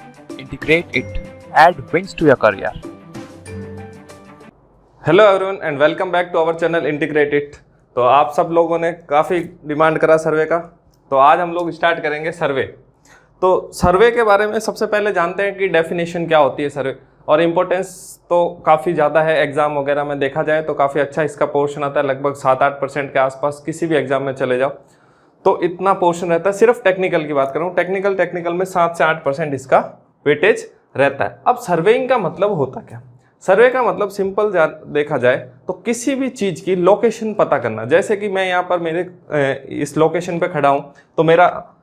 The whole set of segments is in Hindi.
integrate it, add wings to your career. Hello everyone and welcome back to our channel integrate it. तो आप सब लोगों ने काफ़ी डिमांड करा सर्वे का, तो आज हम लोग स्टार्ट करेंगे सर्वे। तो सर्वे के बारे में सबसे पहले जानते हैं कि डेफिनेशन क्या होती है सर्वे, और इम्पोर्टेंस तो काफ़ी ज़्यादा है। एग्जाम वगैरह में देखा जाए तो काफ़ी अच्छा इसका पोर्शन आता है, लगभग 7-8% के आसपास। किसी भी एग्जाम में चले जाओ तो इतना पोर्शन रहता है। सिर्फ टेक्निकल की बात करूँ, टेक्निकल में 7 से 8% इसका वेटेज रहता है। अब सर्वेइंग का मतलब होता क्या? सर्वे का मतलब सिंपल देखा जाए तो किसी भी चीज़ की लोकेशन पता करना। जैसे कि मैं यहाँ पर मेरे इस लोकेशन पे खड़ा हूँ, तो मेरा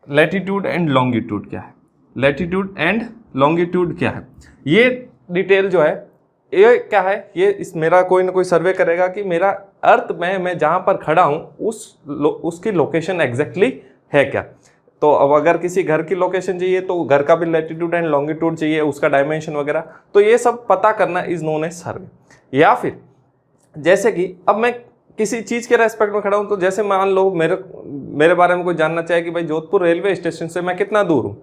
लैटिट्यूड एंड लॉन्गिट्यूड क्या है, लैटिट्यूड एंड लॉन्गिट्यूड क्या है, ये डिटेल जो है ये क्या है, ये इस मेरा कोई ना कोई सर्वे करेगा कि मेरा अर्थ में मैं जहाँ पर खड़ा हूँ उसकी लोकेशन एग्जैक्टली है क्या। तो अब अगर किसी घर की लोकेशन चाहिए तो घर का भी लैटिट्यूड एंड लॉन्गिट्यूड चाहिए, उसका डायमेंशन वगैरह, तो ये सब पता करना इज नोन एज सर्वे। या फिर जैसे कि अब मैं किसी चीज़ के रेस्पेक्ट में खड़ा हूँ, तो जैसे मान लो मेरे बारे में कोई जानना चाहे कि भाई जोधपुर रेलवे स्टेशन से मैं कितना दूर हूँ,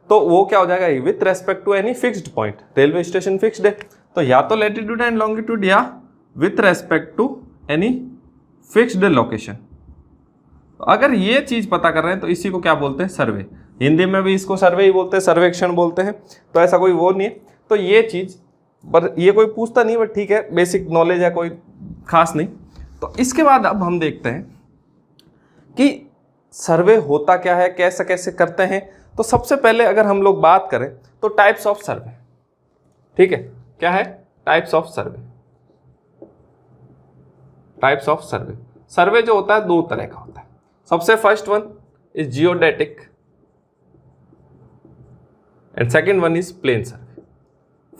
तो वो क्या हो जाएगा, with respect to any fixed point. Railway station fixed है, तो या तो लैटिट्यूड एंड लॉन्गिट्यूड या with respect to any fixed location. अगर ये चीज़ पता कर रहे हैं तो इसी को क्या बोलते हैं, सर्वे। हिंदी में भी इसको सर्वे ही बोलते हैं, सर्वेक्षण बोलते हैं। तो ऐसा कोई वो नहीं है। तो ये चीज़ पर ये कोई पूछता नहीं, बट ठीक है, बेसिक नॉलेज है, कोई खास नहीं। तो इसके बाद अब हम देखते हैं कि सर्वे होता क्या है, कैसे कैसे करते हैं। तो सबसे पहले अगर हम लोग बात करें तो टाइप्स ऑफ सर्वे, ठीक है, क्या है types of survey. Types of survey, survey जो होता है दो तरह का होता है। सबसे first one is geodetic and second one is plane survey.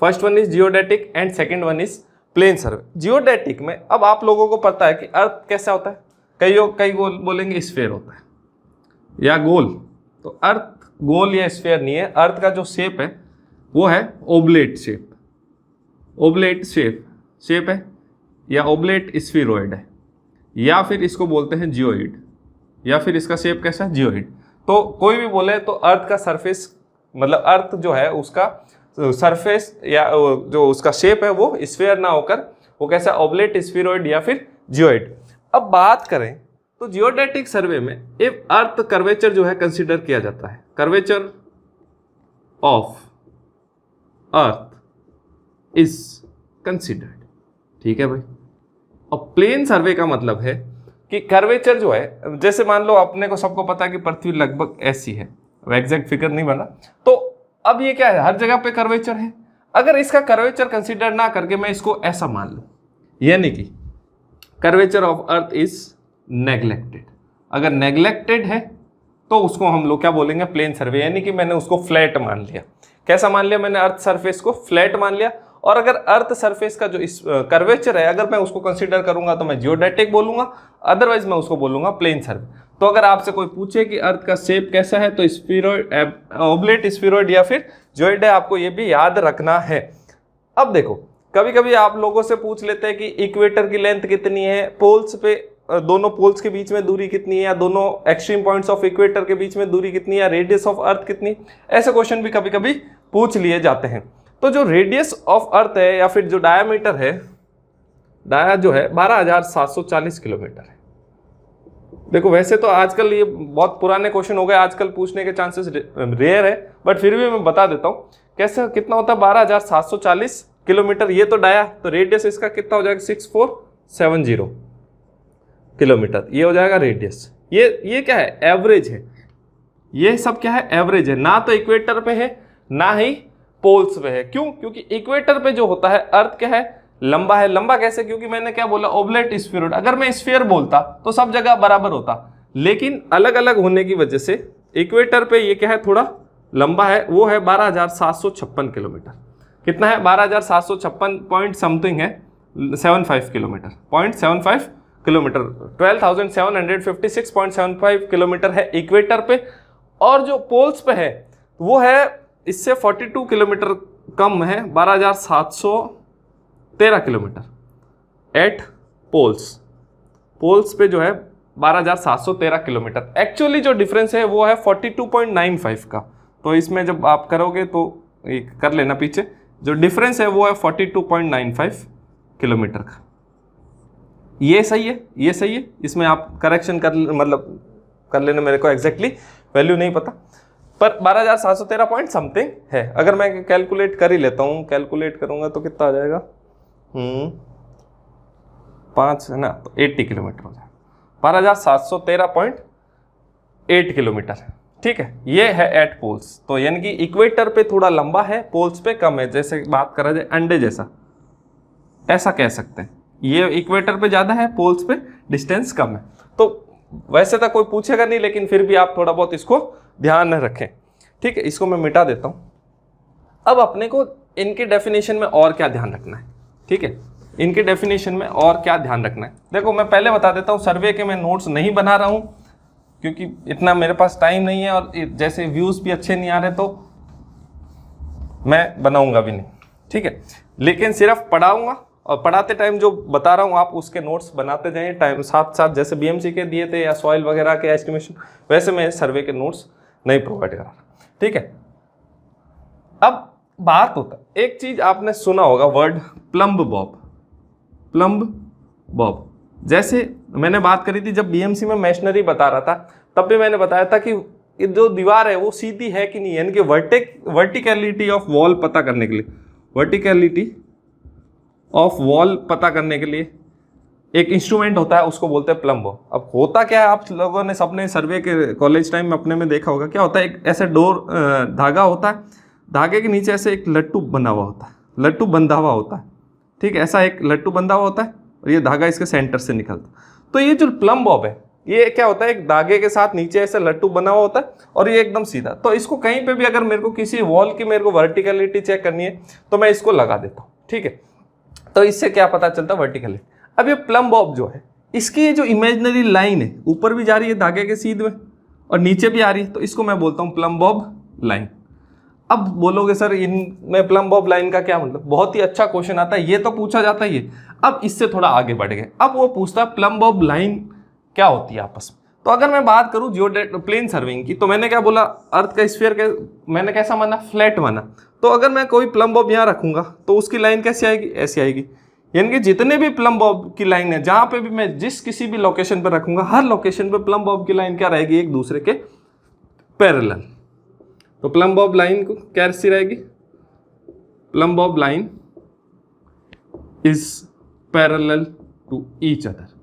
First one is geodetic and second one is plane survey. Geodetic में अब आप लोगों को पता है कि अर्थ कैसा होता है, कई बोलेंगे स्फीयर होता है या गोल। तो अर्थ गोल या स्फीयर नहीं है, अर्थ का जो शेप है वो है ओबलेट शेप। ओबलेट शेप है या ओबलेट स्फीरोइड है, या फिर इसको बोलते हैं जियोइड, या फिर इसका शेप कैसा है, जियोइड। तो कोई भी बोले तो अर्थ का सरफेस, मतलब अर्थ जो है उसका सरफेस या जो उसका शेप है वो स्फीयर ना होकर वो कैसा, ओबलेट स्फीरोइड या फिर जियोइड। अब बात करें तो जियोडेटिक सर्वे में एक अर्थ कर्वेचर जो है कंसीडर किया जाता है। Curvature of earth is considered, ठीक है भाई। और प्लेन सर्वे का मतलब है कि कर्वेचर जो है, जैसे मान लो अपने को सबको पता है कि पृथ्वी लगभग ऐसी है, एग्जैक्ट फिगर नहीं बना, तो अब ये क्या है, हर जगह पे कर्वेचर है। अगर इसका कर्वेचर कंसीडर ना करके मैं इसको ऐसा मान लूं, यानी कि curvature of earth is neglected. अगर नेग्लेक्टेड है तो उसको हम लोग क्या बोलेंगे, प्लेन सर्वे, यानी कि मैंने उसको फ्लैट मान लिया। कैसा मान लिया मैंने, अर्थ सरफेस को फ्लैट मान लिया। और अगर अर्थ सरफेस का जो इस कर्वेचर है अगर मैं उसको कंसीडर करूंगा तो मैं जियोडेटिक बोलूंगा, अदरवाइज मैं उसको बोलूंगा प्लेन सर्वे। तो अगर आपसे कोई पूछे कि अर्थ का शेप कैसा है, तो स्फीरोइड, ओबलेट स्फीरोइड या फिर जियोइड है, आपको ये भी याद रखना है। अब देखो, कभी कभी आप लोगों से पूछ लेते हैं कि इक्वेटर की लेंथ कितनी है, पोल्स पे दोनों पोल्स के बीच में दूरी कितनी है, या दोनों एक्सट्रीम पॉइंट्स ऑफ इक्वेटर के बीच में दूरी कितनी है, या रेडियस ऑफ अर्थ कितनी। ऐसे क्वेश्चन भी कभी कभी पूछ लिए जाते हैं। तो जो रेडियस ऑफ अर्थ है या फिर जो डायामीटर है, डाया जो है 12,740 किलोमीटर है। देखो वैसे तो आजकल ये बहुत पुराने क्वेश्चन हो गए, आजकल पूछने के चांसेस रेयर है, बट फिर भी मैं बता देता हूँ कैसे, कितना होता है 12,740 किलोमीटर। ये तो डाया, तो रेडियस इसका कितना हो जाएगा, 6470 किलोमीटर, ये हो जाएगा रेडियस। ये क्या है, एवरेज है। ये सब क्या है, एवरेज है, ना तो इक्वेटर पे है ना ही पोल्स पे है। क्यों? क्योंकि इक्वेटर पे जो होता है अर्थ क्या है, लंबा है। लंबा कैसे? क्योंकि मैंने क्या बोला, ओबलेट स्फीरोइड। अगर मैं स्फीयर बोलता तो सब जगह बराबर होता, लेकिन अलग अलग होने की वजह से इक्वेटर पे ये क्या है, थोड़ा लंबा है। वो है 12,756 किलोमीटर। कितना है, 12,756 पॉइंट समथिंग है, 75 किलोमीटर, 0.75 किलोमीटर, 12,756.75 किलोमीटर है इक्वेटर पे। और जो पोल्स पे है वो है इससे 42 किलोमीटर कम है, 12,713 किलोमीटर एट पोल्स पे जो है 12,713 किलोमीटर। एक्चुअली जो डिफरेंस है वो है 42.95 का, तो इसमें जब आप करोगे तो एक कर लेना पीछे, जो डिफरेंस है वो है 42.95 किलोमीटर का। ये सही है, ये सही है, इसमें आप करेक्शन कर लेना, मेरे को एग्जैक्टली वैल्यू नहीं पता, पर 12,713 पॉइंट समथिंग है। अगर मैं कैलकुलेट कर ही लेता हूँ, कैलकुलेट करूंगा तो कितना आ जाएगा, 5 है ना, तो 80 किलोमीटर हो जाएगा, 12,713.8 किलोमीटर। ठीक है, ये है एट पोल्स। तो यानी कि इक्वेटर पे थोड़ा लंबा है, पोल्स पे कम है। जैसे बात करा जाए अंडे जैसा, ऐसा कह सकते हैं। ये इक्वेटर पे ज़्यादा है, पोल्स पे डिस्टेंस कम है। तो वैसे तो कोई पूछेगा नहीं, लेकिन फिर भी आप थोड़ा बहुत इसको ध्यान रखें। ठीक है, इसको मैं मिटा देता हूँ। अब अपने को इनके डेफिनेशन में और क्या ध्यान रखना है। ठीक है, इनके डेफिनेशन में और क्या ध्यान रखना है, देखो मैं पहले बता देता हूँ। सर्वे के मैं नोट्स नहीं बना रहा हूँ क्योंकि इतना मेरे पास टाइम नहीं है, और जैसे व्यूज़ भी अच्छे नहीं आ रहे तो मैं बनाऊंगा भी नहीं। ठीक है, लेकिन सिर्फ पढ़ाऊंगा, और पढ़ाते टाइम जो बता रहा हूँ आप उसके नोट्स बनाते जाइए टाइम साथ साथ। जैसे बीएमसी के दिए थे या सॉइल वगैरह के एस्टिमेशन, वैसे मैं सर्वे के नोट्स नहीं प्रोवाइड कर रहा। ठीक है, अब बात होता है, एक चीज आपने सुना होगा word plumb Bob. Plumb Bob, जैसे मैंने बात करी थी जब बीएमसी में मैशनरी बता रहा था, तब भी मैंने बताया था कि ये जो दीवार है वो सीधी है कि नहीं, यानी कि वर्टिकलिटी ऑफ वॉल पता करने के लिए, वर्टिकलिटी ऑफ वॉल पता करने के लिए एक इंस्ट्रूमेंट होता है, उसको बोलते हैं प्लम्ब। अब होता क्या है, आप लोगों ने सबने सर्वे के कॉलेज टाइम में अपने में देखा होगा, क्या होता है, एक ऐसे डोर धागा होता है, धागे के नीचे ऐसे एक लट्टू बना हुआ होता है, लट्टू बंधा हुआ होता है। ठीक है, ऐसा एक लट्टू बंधा हुआ होता है और ये धागा इसके सेंटर से निकलता है। तो ये जो प्लम्ब बॉब है, ये क्या होता है, एक धागे के साथ नीचे ऐसे लट्टू बना हुआ होता है और ये एकदम सीधा। तो इसको कहीं पे भी अगर मेरे को किसी वॉल की मेरे को वर्टिकलिटी चेक करनी है तो मैं इसको लगा देता हूँ। ठीक है, तो इससे क्या पता चलता है, वर्टिकलिटी। अब ये प्लम्ब बॉब जो है, इसकी ये जो इमेजिनरी लाइन है, ऊपर भी जा रही है धागे के सीध में और नीचे भी आ रही है, तो इसको मैं बोलता हूँ प्लम्ब बॉब लाइन। अब बोलोगे सर इनमें प्लम्ब बॉब लाइन का क्या मतलब, बहुत ही अच्छा क्वेश्चन आता है, ये तो पूछा जाता ही है। अब इससे थोड़ा आगे बढ़ गए, अब वो पूछता है प्लम्ब बॉब लाइन क्या होती है आपस में। तो अगर मैं बात करूं प्लेन सर्विंग की, तो मैंने क्या बोला, अर्थ का स्फीयर के मैंने कैसा माना, फ्लैट माना। तो अगर मैं कोई प्लम्ब बॉब यहाँ रखूंगा तो उसकी लाइन कैसी आएगी, ऐसी आएगी। यानी कि जितने भी प्लम्ब बॉब की लाइन है, जहां पे भी मैं जिस किसी भी लोकेशन पर रखूंगा, हर लोकेशन पे प्लम्ब बॉब की लाइन क्या रहेगी, एक दूसरे के पैरेलल। तो प्लम्ब बॉब लाइन को कैसी रहेगी, plumb bob line is parallel to each other.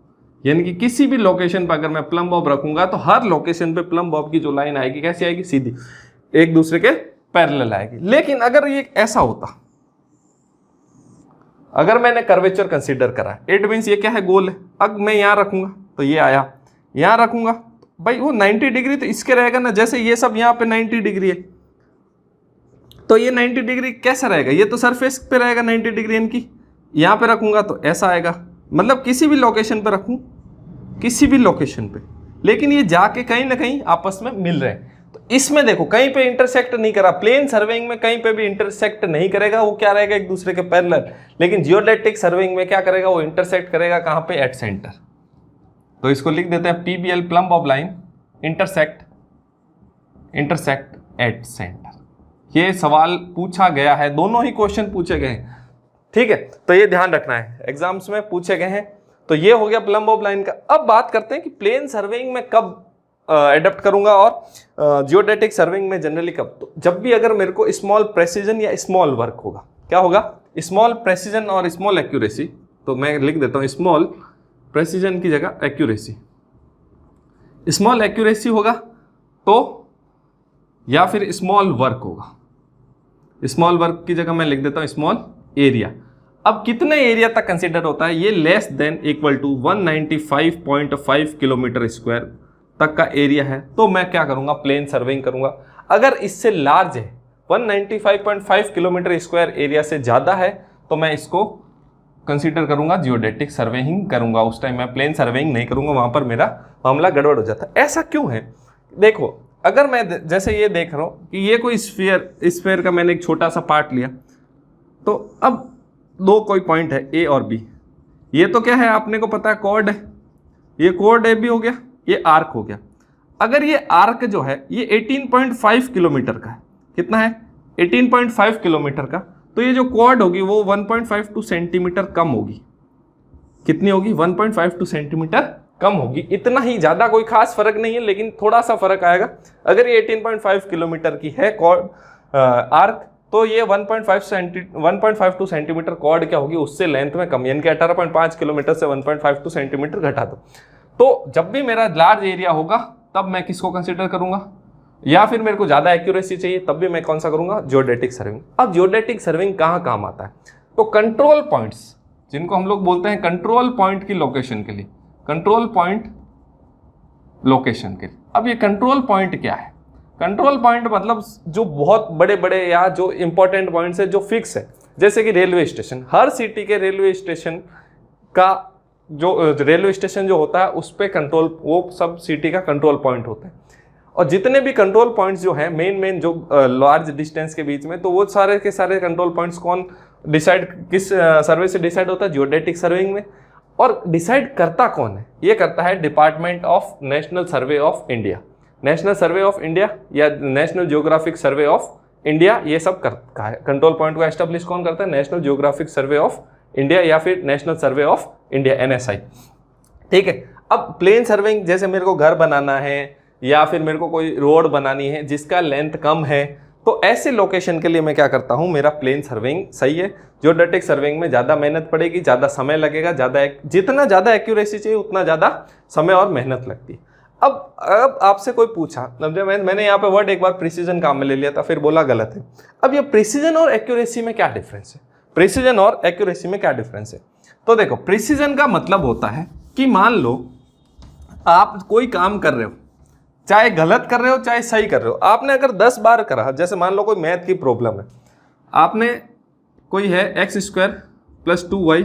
यानी कि किसी भी लोकेशन पर अगर मैं प्लम्ब बॉब रखूंगा तो हर लोकेशन पे प्लम्ब बॉब की जो लाइन आएगी कैसी आएगी, सीधी, एक दूसरे के पैरेलल आएगी। लेकिन अगर ये ऐसा होता, अगर मैंने कर्वेचर कंसीडर करा, इट मीन्स ये क्या है, गोल है। अब मैं यहां रखूंगा तो ये आया, यहां रखूंगा भाई वो 90 डिग्री तो इसके रहेगा ना। जैसे ये सब यहाँ पे 90 डिग्री है, तो ये 90 डिग्री कैसा रहेगा, ये तो सरफेस पे रहेगा 90 डिग्री। इनकी यहाँ पे रखूंगा तो ऐसा आएगा, मतलब किसी भी लोकेशन पे रखूं, किसी भी लोकेशन पे, लेकिन ये जाके कहीं ना कहीं आपस में मिल रहे हैं। तो इसमें देखो कहीं पे इंटरसेक्ट नहीं करा, प्लेन सर्वेइंग में कहीं पे भी इंटरसेक्ट नहीं करेगा, वो क्या रहेगा, एक दूसरे के पैरेलल। लेकिन जियोडेटिक सर्वेइंग में क्या करेगा, वो इंटरसेक्ट करेगा कहाँ पे, एट सेंटर। तो इसको लिख देते हैं PBL, plumb bob line intersect at centre. ये सवाल पूछा गया है, दोनों ही क्वेश्चन पूछे गए हैं। ठीक है, तो ये ध्यान रखना है, एग्जाम्स में पूछे गए हैं। तो ये हो गया प्लम्ब बॉब लाइन का। अब बात करते हैं कि प्लेन सर्वेइंग में कब एडप्ट करूंगा और जियोडेटिक सर्वेइंग में जनरली कब। तो जब भी अगर मेरे को स्मॉल प्रेसिजन या स्मॉल वर्क होगा, क्या होगा, स्मॉल प्रेसिजन और स्मॉल एक्यूरेसी। तो मैं लिख देता हूं स्मॉल प्रेसिजन की जगह एक्यूरेसी, स्मॉल एक्यूरेसी होगा तो, या फिर स्मॉल वर्क होगा। स्मॉल वर्क की जगह मैं लिख देता हूं स्मॉल एरिया। अब कितने एरिया तक कंसीडर होता है, ये less than equal to 195.5 kilometre square तक का एरिया है, तो मैं क्या करूंगा, प्लेन सर्वेइंग करूंगा। अगर इससे लार्ज है, 195.5 किलोमीटर स्क्वायर एरिया से ज्यादा है, तो मैं इसको कंसीडर करूंगा, जियोडेटिक सर्वेइंग करूंगा। उस टाइम मैं प्लेन सर्वेइंग नहीं करूंगा, वहां पर मेरा मामला गड़बड़ हो जाता है। ऐसा क्यों है, देखो अगर मैं जैसे ये देख रहा हूं कि ये कोई स्फीयर का मैंने एक छोटा सा पार्ट लिया, तो अब दो कोई पॉइंट है A और B। ये तो क्या है, आपने को पता है कॉर्ड है, ये कॉर्ड AB हो गया, ये आर्क हो गया। अगर ये आर्क जो है ये 18.5 किलोमीटर का है, कितना है 18.5 किलोमीटर का, तो ये जो कॉर्ड होगी वो 1.52 सेंटीमीटर कम होगी। कितनी होगी? 1.52 सेंटीमीटर कम होगी। इतना ही, ज़्यादा कोई खास फर्क नहीं है, लेकिन थोड़ा सा फर्क आएगा। अगर ये 18.5 किलोमीटर की है कॉर्ड आर्क, तो ये 1.52 सेंटीमीटर कॉर्ड क्या होगी, उससे लेंथ में कम, यानी कि 18.5 किलोमीटर से 1.52 सेंटीमीटर घटा दो। तो जब भी मेरा लार्ज एरिया होगा तब मैं किसको कंसिडर करूंगा, या फिर मेरे को ज़्यादा एक्यूरेसी चाहिए तब भी मैं कौन सा करूंगा, जियोडेटिक सर्विंग। अब जियोडेटिक सर्विंग कहाँ काम आता है? तो कंट्रोल पॉइंट्स, जिनको हम लोग बोलते हैं कंट्रोल पॉइंट की लोकेशन के लिए, कंट्रोल पॉइंट लोकेशन के लिए। अब ये कंट्रोल पॉइंट क्या है? कंट्रोल पॉइंट मतलब जो बहुत बड़े बड़े या जो इंपॉर्टेंट पॉइंट्स है जो फिक्स है, जैसे कि रेलवे स्टेशन। हर सिटी के रेलवे स्टेशन का जो रेलवे स्टेशन जो होता है उस पर कंट्रोल, वो सब सिटी का कंट्रोल पॉइंट होता है। और जितने भी कंट्रोल पॉइंट्स जो हैं मेन जो लार्ज डिस्टेंस के बीच में, तो वो सारे के सारे कंट्रोल पॉइंट्स कौन डिसाइड, किस सर्वे से डिसाइड होता है? जियोडेटिक सर्वेइंग में। और डिसाइड करता कौन है? ये करता है department of national survey of India. National survey of India या national geographic survey of India, ये सब करता है। कंट्रोल पॉइंट को एस्टेब्लिश कौन करता है? National geographic survey of India या फिर national survey of India, NSI। ठीक है। अब प्लेन सर्वेइंग, जैसे मेरे को घर बनाना है या फिर मेरे को कोई रोड बनानी है जिसका लेंथ कम है, तो ऐसे लोकेशन के लिए मैं क्या करता हूं, मेरा प्लेन सर्वेइंग सही है। जियोडेटिक सर्वेइंग में ज़्यादा मेहनत पड़ेगी, ज़्यादा समय लगेगा, जितना ज़्यादा एक्यूरेसी चाहिए उतना ज़्यादा समय और मेहनत लगती है। अब आपसे कोई पूछा, अब जब मैंने यहाँ पे वर्ड एक बार प्रिसीजन काम में ले लिया था, फिर बोला गलत है। अब ये प्रिसीजन और एक्यूरेसी में क्या डिफरेंस है? प्रिसीजन और एक्यूरेसी में क्या डिफरेंस है? तो देखो, प्रिसीजन का मतलब होता है कि मान लो आप कोई काम कर रहे हो, चाहे गलत कर रहे हो चाहे सही कर रहे हो, आपने अगर 10 बार करा, जैसे मान लो कोई मैथ की प्रॉब्लम है, आपने कोई है x² + 2y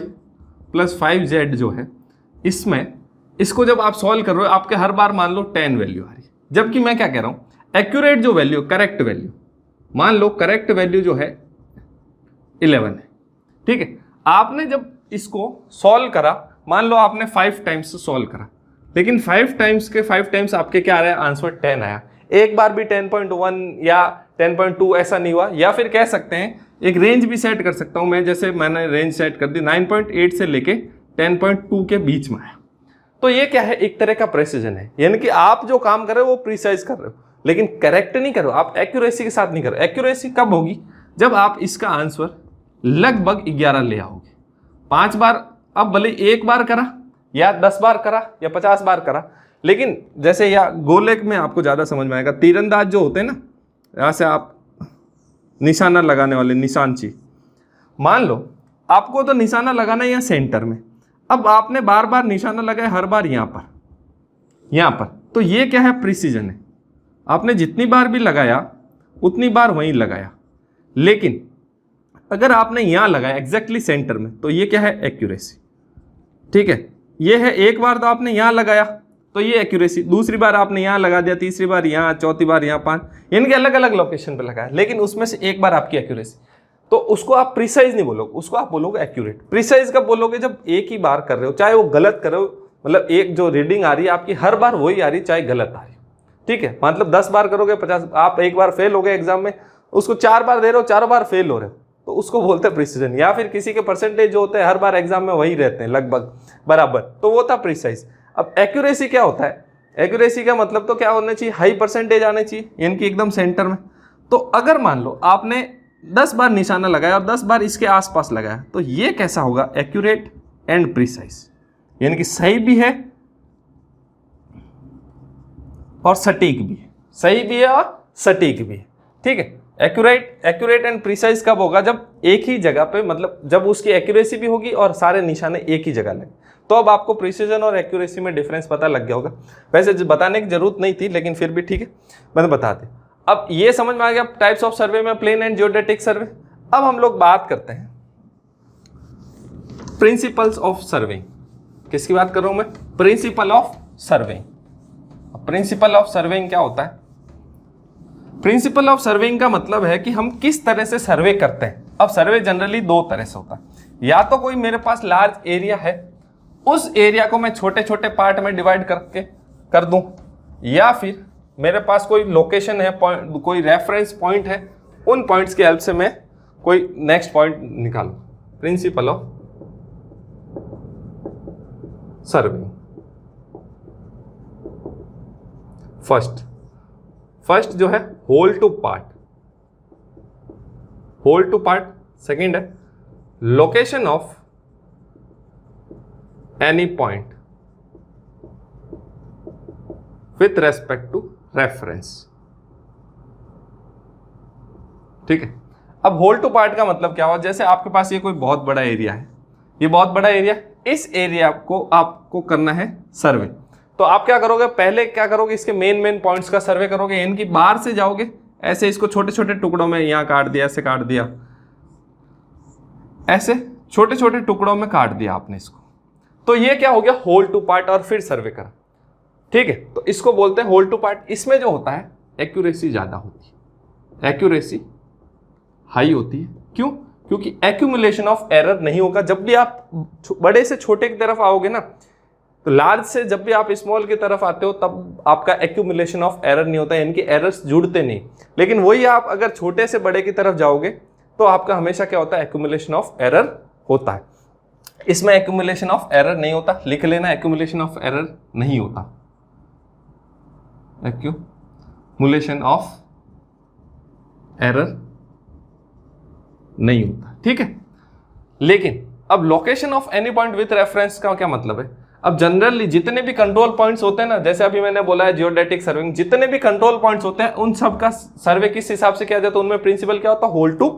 + 5z जो है, इसमें इसको जब आप सॉल्व कर रहे हो आपके हर बार मान लो 10 वैल्यू आ रही है। जबकि मैं क्या कह रहा हूँ, एक्यूरेट जो वैल्यू, करेक्ट वैल्यू, मान लो करेक्ट वैल्यू जो है 11 है। ठीक है। आपने जब इसको सॉल्व करा, मान लो आपने 5 टाइम्स सॉल्व करा, लेकिन 5 टाइम्स आपके क्या आ रहा है, आंसर 10 आया। एक बार भी 10.1 या 10.2 ऐसा नहीं हुआ। या फिर कह सकते हैं, एक रेंज भी सेट कर सकता हूं मैं, जैसे मैंने रेंज सेट कर दी 9.8 से लेके 10.2 के बीच में आया। तो ये क्या है, एक तरह का प्रेसिजन है, यानी कि आप जो काम कर रहे हो वो प्रिसाइज कर रहे हो, लेकिन करेक्ट नहीं कर रहे हो, आप एक्यूरेसी के साथ नहीं कर रहे हो। एक्यूरेसी कब होगी? जब आप इसका आंसर लगभग 11 ले आओगे। 5 बार, अब भले एक बार करा या 10 बार करा या 50 बार करा, लेकिन जैसे या गोले में आपको ज़्यादा समझ में आएगा, तीरंदाज जो होते हैं ना, यहाँ से आप निशाना लगाने वाले निशानची, मान लो आपको तो निशाना लगाना है यहाँ सेंटर में, अब आपने बार बार निशाना लगाया, हर बार यहाँ पर, तो ये क्या है, प्रिसीजन है। आपने जितनी बार भी लगाया उतनी बार वहीं लगाया। लेकिन अगर आपने यहाँ लगाया एग्जैक्टली सेंटर में, तो ये क्या है, एक्यूरेसी। ठीक है। ये है, एक बार तो आपने यहाँ लगाया तो ये एक्यूरेसी, दूसरी बार आपने यहाँ लगा दिया, तीसरी बार यहाँ, चौथी बार यहाँ, 5, यानी कि अलग अलग लोकेशन पे लगाया, लेकिन उसमें से एक बार आपकी एक्यूरेसी, तो उसको आप प्रिसाइज नहीं बोलोगे, उसको आप बोलोगे एक्यूरेट। प्रिसाइज कब बोलोगे? जब एक ही बार कर रहे हो, चाहे वो गलत कर रहे हो, मतलब एक जो रीडिंग आ रही है आपकी हर बार वही आ रही, चाहे गलत आ रही। ठीक है। मतलब 10 बार करोगे 50, आप एक बार फेल हो गए एग्जाम में, उसको 4 बार दे रहे हो, 4 बार फेल हो रहे हो, तो उसको बोलते हैं प्रिसीजन। या फिर किसी के परसेंटेज जो होते हैं हर बार एग्जाम में वही रहते हैं लगभग बराबर, तो वो था प्रिसाइज। अब एक्यूरेसी क्या होता है? एक्यूरेसी का मतलब तो क्या होना चाहिए, हाई परसेंटेज आने चाहिए, यानी कि एकदम सेंटर में। तो अगर मान लो आपने 10 बार निशाना लगाया और 10 बार इसके आसपास लगाया, तो ये कैसा होगा, एक्यूरेट एंड प्रिसाइज, यानी कि सही भी है और सटीक भी है, सही भी है और सटीक भी है। ठीक है। एक्यूरेट एंड प्रिसाइज कब होगा? जब एक ही जगह पे, मतलब जब उसकी एक्यूरेसी भी होगी और सारे निशाने एक ही जगह लगे। तो अब आपको प्रिसीजन और एक्यूरेसी में डिफरेंस पता लग गया होगा। वैसे बताने की जरूरत नहीं थी, लेकिन फिर भी ठीक है, मैंने बता दी। अब ये समझ में आ गया टाइप्स ऑफ सर्वे में, प्लेन एंड जियोडेटिक सर्वे। अब हम लोग बात करते हैं प्रिंसिपल्स ऑफ सर्वेइंग। किसकी बात कर रहा हूं मैं? Principal of surveying. Principal of surveying क्या होता है? प्रिंसिपल ऑफ सर्वेइंग का मतलब है कि हम किस तरह से सर्वे करते हैं। अब सर्वे जनरली 2 तरह से होता है, या तो कोई मेरे पास लार्ज एरिया है, उस एरिया को मैं छोटे छोटे पार्ट में डिवाइड करके कर दूं, या फिर मेरे पास कोई लोकेशन है, कोई रेफरेंस पॉइंट है, उन पॉइंट्स की हेल्प से मैं कोई नेक्स्ट पॉइंट निकालूं। Principle of surveying. फर्स्ट जो है whole to part, whole to part. Second है location of any point with respect to reference. ठीक है, अब होल टू पार्ट का मतलब क्या हुआ, जैसे आपके पास ये कोई बहुत बड़ा एरिया है, ये बहुत बड़ा एरिया, इस एरिया को आपको करना है सर्वे। तो आप क्या करोगे, पहले क्या करोगे, इसके मेन पॉइंट्स का सर्वे करोगे, इनकी बाहर से जाओगे, ऐसे इसको छोटे छोटे टुकड़ों में यहां काट दिया, ऐसे काट दिया, ऐसे छोटे छोटे टुकड़ों में काट दिया आपने इसको, तो ये क्या हो गया, होल टू पार्ट, और फिर सर्वे करा। ठीक है, तो इसको बोलते हैं होल टू पार्ट। इसमें जो होता है एक्यूरेसी ज्यादा होती है, एक्यूरेसी हाई होती है। क्यों? क्योंकि एक्यूमुलेशन ऑफ एरर नहीं होगा। जब भी आप बड़े से छोटे की तरफ आओगे ना, तो लार्ज से जब भी आप स्मॉल की तरफ आते हो तब आपका एक्यूमुलेशन ऑफ एरर नहीं होता है, इनके एरर्स जुड़ते नहीं। लेकिन वही आप अगर छोटे से बड़े की तरफ जाओगे तो आपका हमेशा क्या होता है, एक्यूमुलेशन ऑफ एरर होता है। इसमें एक्यूमुलेशन ऑफ एरर नहीं होता, लिख लेना, एक्यूमुलेशन ऑफ एरर नहीं होता, एक्यूमुलेशन ऑफ एरर नहीं होता। ठीक है, लेकिन अब location of any point with reference का क्या मतलब है। अब जनरली जितने भी कंट्रोल पॉइंट्स होते हैं ना, जैसे अभी मैंने बोला है जियोडेटिक सर्विंग, जितने भी कंट्रोल पॉइंट्स होते हैं उन सब का सर्वे किस हिसाब से किया जाता है, उनमें प्रिंसिपल क्या होता है, होल टू